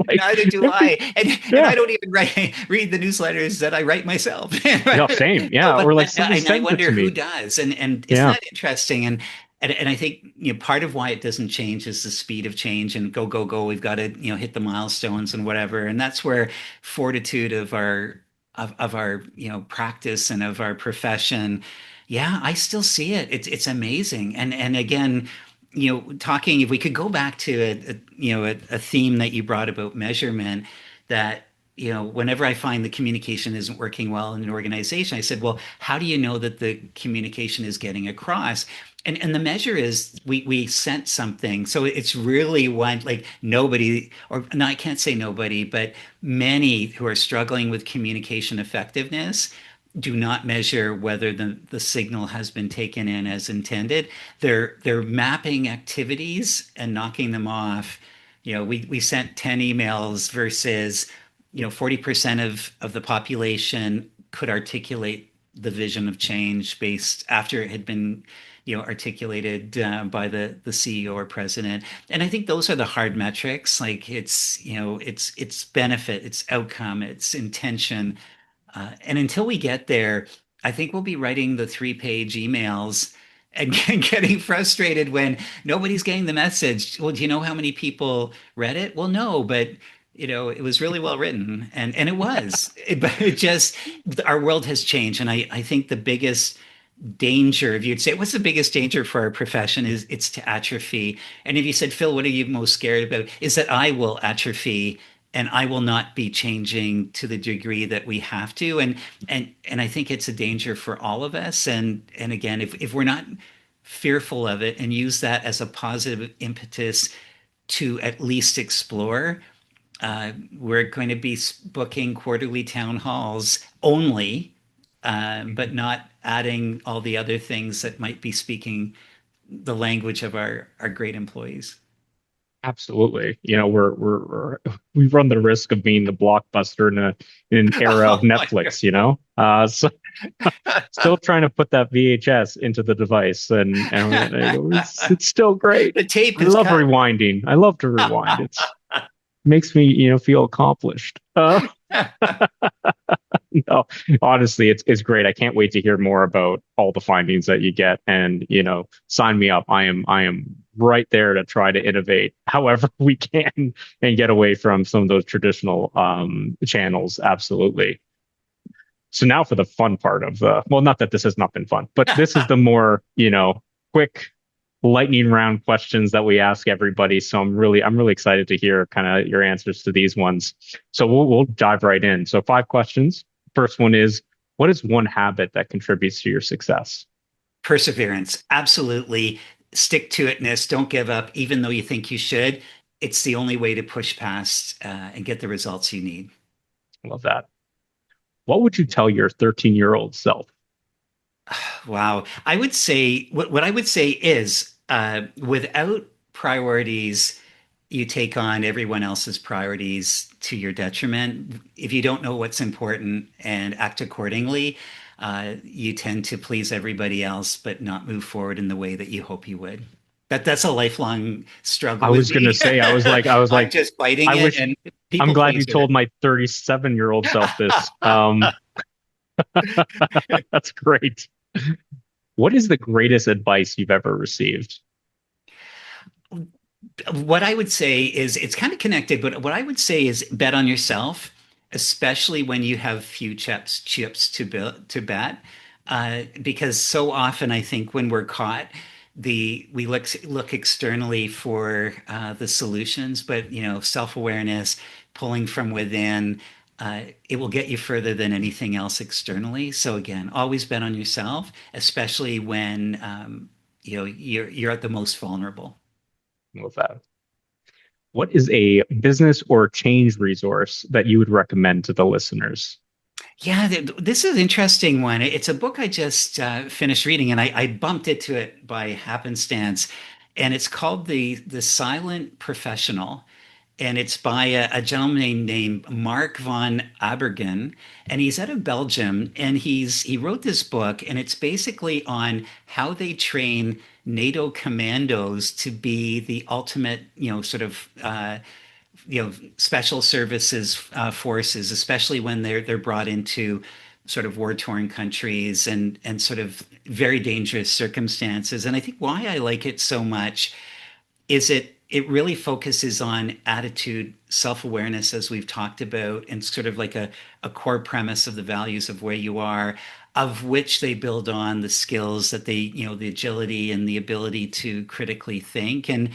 like, Neither do I. And yeah, I don't even read the newsletters that I write myself. yeah, same. So, Yeah, but or like but somebody I sends it wonder to who me. does. And isn't Yeah, that interesting? And I think part of why it doesn't change is the speed of change and go, go, go. We've got to hit the milestones and whatever. And that's where fortitude of our practice and of our profession. Yeah, I still see it. It's amazing. And again, talking, if we could go back to a theme that you brought about measurement, that whenever I find the communication isn't working well in an organization, I said, well, how do you know that the communication is getting across? And the measure is we sent something. So it's really one, like, nobody, or no, I can't say nobody, but many who are struggling with communication effectiveness do not measure whether the signal has been taken in as intended. They're mapping activities and knocking them off. We sent 10 emails versus 40% of the population could articulate the vision of change based after it had been articulated by the CEO or president. And I think those are the hard metrics. Like, it's benefit, it's outcome, it's intention. And until we get there, I think we'll be writing the 3-page emails and getting frustrated when nobody's getting the message. Well, do you know how many people read it? Well, no, but it was really well written, and it was. But it just, our world has changed, and I think the biggest danger, if you'd say, what's the biggest danger for our profession, is it's to atrophy. And if you said, Phil, what are you most scared about? Is that I will atrophy and I will not be changing to the degree that we have to. And I think it's a danger for all of us. And again, if we're not fearful of it and use that as a positive impetus to at least explore, we're going to be booking quarterly town halls only, but not adding all the other things that might be speaking the language of our great employees. absolutely. We run the risk of being the blockbuster in an era of Oh my Netflix. So still trying to put that VHS into the device, and it's still great. The tape I is love cut. rewinding. I love to rewind. It's makes me feel accomplished. No, honestly, it's great. I can't wait to hear more about all the findings that you get, and sign me up. I am right there to try to innovate however we can and get away from some of those traditional channels. Absolutely. So now for the fun part of well, not that this has not been fun, but this is the more quick lightning round questions that we ask everybody. So I'm really excited to hear kind of your answers to these ones. So we'll dive right in. So 5 questions. First one is, what is one habit that contributes to your success? Perseverance, absolutely. Stick to itness. Don't give up, even though you think you should. It's the only way to push past and get the results you need. I love that. What would you tell your 13-year-old self? Wow. I would say, what I would say is, without priorities, you take on everyone else's priorities to your detriment. If you don't know what's important and act accordingly, you tend to please everybody else, but not move forward in the way that you hope you would. That's a lifelong struggle I with was gonna me. say, I was like, I'm just fighting I it, wish and I'm people glad you pleaser. told my 37-year-old self this. That's great. What is the greatest advice you've ever received? What I would say is it's kind of connected, but what I would say is bet on yourself, especially when you have few chips to bet, because so often I think when we're caught, we look externally for the solutions, but self-awareness, pulling from within, it will get you further than anything else externally. So again, always bet on yourself, especially when you're at the most vulnerable. With that, what is a business or change resource that you would recommend to the listeners? Yeah, this is an interesting one. It's a book I just finished reading, and I bumped into it by happenstance. And it's called The Silent Professional, and it's by a gentleman named Mark von Abergen, and he's out of Belgium. And he wrote this book, and it's basically on how they train NATO commandos to be the ultimate, sort of special services forces, especially when they're brought into sort of war-torn countries and sort of very dangerous circumstances. And I think why I like it so much is it really focuses on attitude, self-awareness, as we've talked about, and sort of like a core premise of the values of where you are, of which they build on the skills that the agility and the ability to critically think. And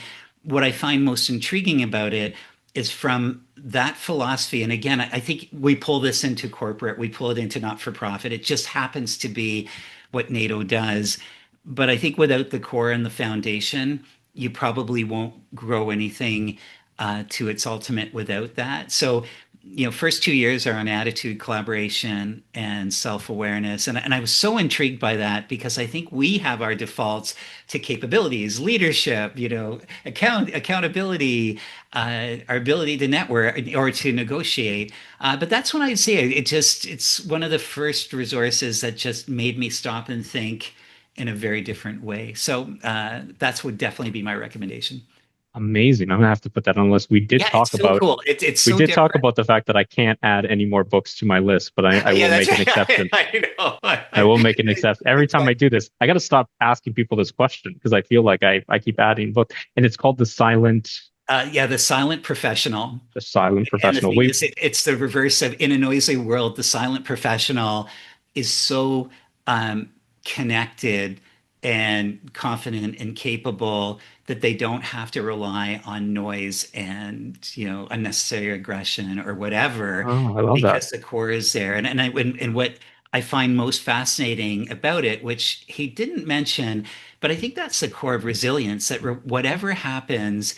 what I find most intriguing about it is from that philosophy. And again, I think we pull this into corporate, we pull it into not-for-profit. It just happens to be what NATO does. But I think without the core and the foundation, you probably won't grow anything to its ultimate without that. So, first 2 years are on attitude, collaboration, and self-awareness. And I was so intrigued by that because I think we have our defaults to capabilities, leadership, accountability, our ability to network or to negotiate. But that's when I'd say it's one of the first resources that just made me stop and think in a very different way. So that's would definitely be my recommendation. Amazing. I'm gonna have to put that on the list. Yeah, it's so cool. It's We so did talk different. about the fact that I can't add any more books to my list, but I Yeah, will that's make an right. exception. I know. I will make an exception. Every time I do this, I got to stop asking people this question because I feel like I keep adding books, and it's called Yeah, the silent professional. the silent And the professional. thing We is, it's the reverse of in a noisy world, the silent professional is so um, connected and confident and capable that they don't have to rely on noise and, unnecessary aggression or whatever oh, I love that. because the core is there. And what I find most fascinating about it, which he didn't mention, but I think that's the core of resilience, that whatever happens,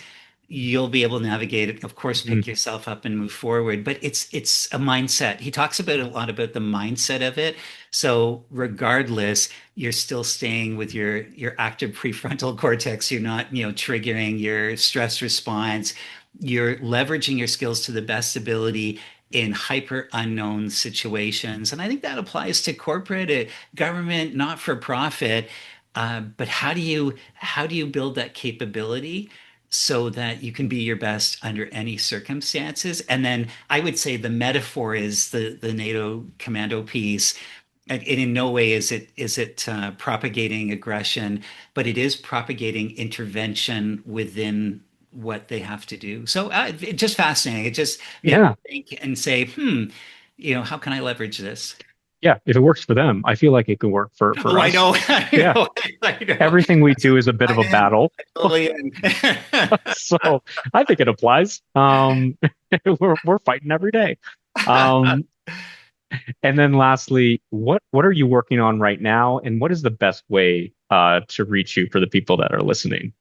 you'll be able to navigate it, of course, Mhm. pick yourself up and move forward. But it's a mindset. He talks about a lot about the mindset of it. So regardless, you're still staying with your active prefrontal cortex. You're not, triggering your stress response. You're leveraging your skills to the best ability in hyper unknown situations. And I think that applies to corporate, government, not for profit. But how do you build that capability so that you can be your best under any circumstances? And then I would say the metaphor is the NATO commando piece. And in no way is it propagating aggression, but it is propagating intervention within what they have to do. So it just fascinating. It just made me Yeah, think and say, how can I leverage this? yeah. If it works for them, I feel like it can work for Oh, I us. know, I Yeah, know, I know. everything we do is a bit of I'm a in. battle, I'm totally in. so I think it applies. We're fighting every day. Um, And then lastly, what are you working on right now, and what is the best way to reach you for the people that are listening?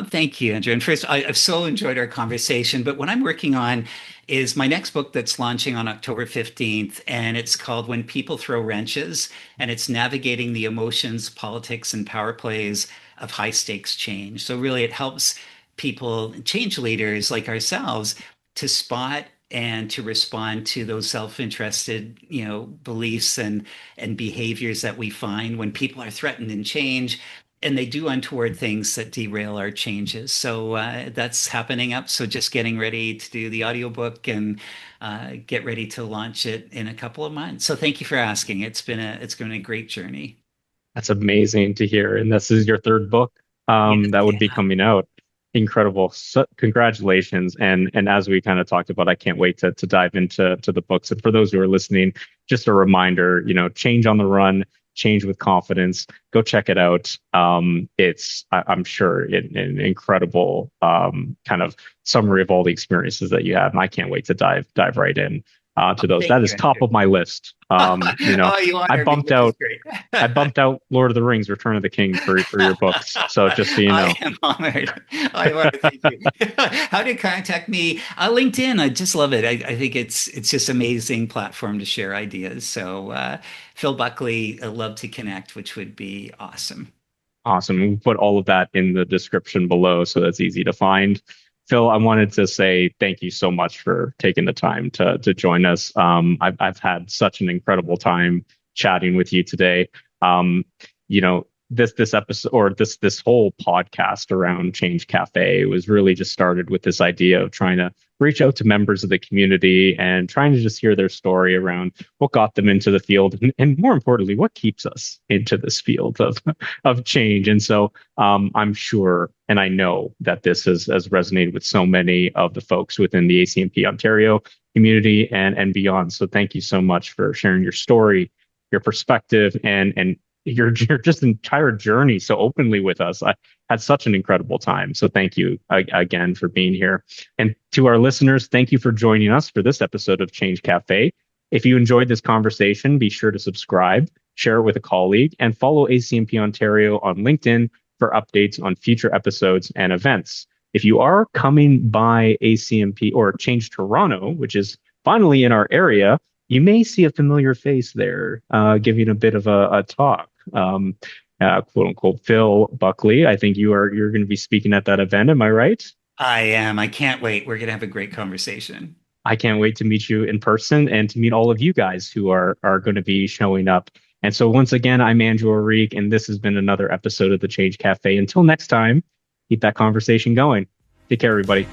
Thank you, Andrew. And first, I've so enjoyed our conversation. But what I'm working on is my next book that's launching on October 15th, and it's called When People Throw Wrenches, and it's navigating the emotions, politics, and power plays of high stakes change. So really, it helps people, change leaders like ourselves, to spot and to respond to those self-interested, beliefs and behaviors that we find when people are threatened in change and they do untoward things that derail our changes. So that's happening up. So just getting ready to do the audiobook and get ready to launch it in a couple of months. So thank you for asking. It's been a great journey. That's amazing to hear. And this is your third book Yes, that would be yeah. coming out. Incredible. So, congratulations. And as we kind of talked about, I can't wait to dive into the books. And for those who are listening, just a reminder, change on the run, change with confidence. Go check it out. I'm sure an incredible kind of summary of all the experiences that you have. And I can't wait to dive right in to those. Thank That you, is top Andrew. of my list. Oh, you I honor me, bumped which is out great. I bumped out Lord of the Rings, Return of the King for your books. So just so you I know. am honored. I want to thank you. How to contact me? LinkedIn. I just love it. I think it's just amazing platform to share ideas. So Phil Buckley, I love to connect, which would be awesome. Awesome. We'll put all of that in the description below so that's easy to find. Phil, I wanted to say thank you so much for taking the time to join us. I've had such an incredible time chatting with you today. This episode or this whole podcast around Change Cafe was really just started with this idea of trying to reach out to members of the community and trying to just hear their story around what got them into the field and more importantly, what keeps us into this field of change. And so I'm sure and I know that this has resonated with so many of the folks within the ACMP Ontario community and beyond. So thank you so much for sharing your story, your perspective, and your just entire journey so openly with us. I had such an incredible time. So thank you again for being here. And to our listeners, thank you for joining us for this episode of Change Cafe. If you enjoyed this conversation, be sure to subscribe, share it with a colleague, and follow ACMP Ontario on LinkedIn for updates on future episodes and events. If you are coming by ACMP or Change Toronto, which is finally in our area, you may see a familiar face there giving a bit of a talk. Quote unquote Phil Buckley. I think you're going to be speaking at that event. Am I right? I am. I can't wait. We're going to have a great conversation. I can't wait to meet you in person and to meet all of you guys who are going to be showing up. And so once again, I'm Andrew Ourique, and this has been another episode of the Change Cafe. Until next time, keep that conversation going. Take care, everybody.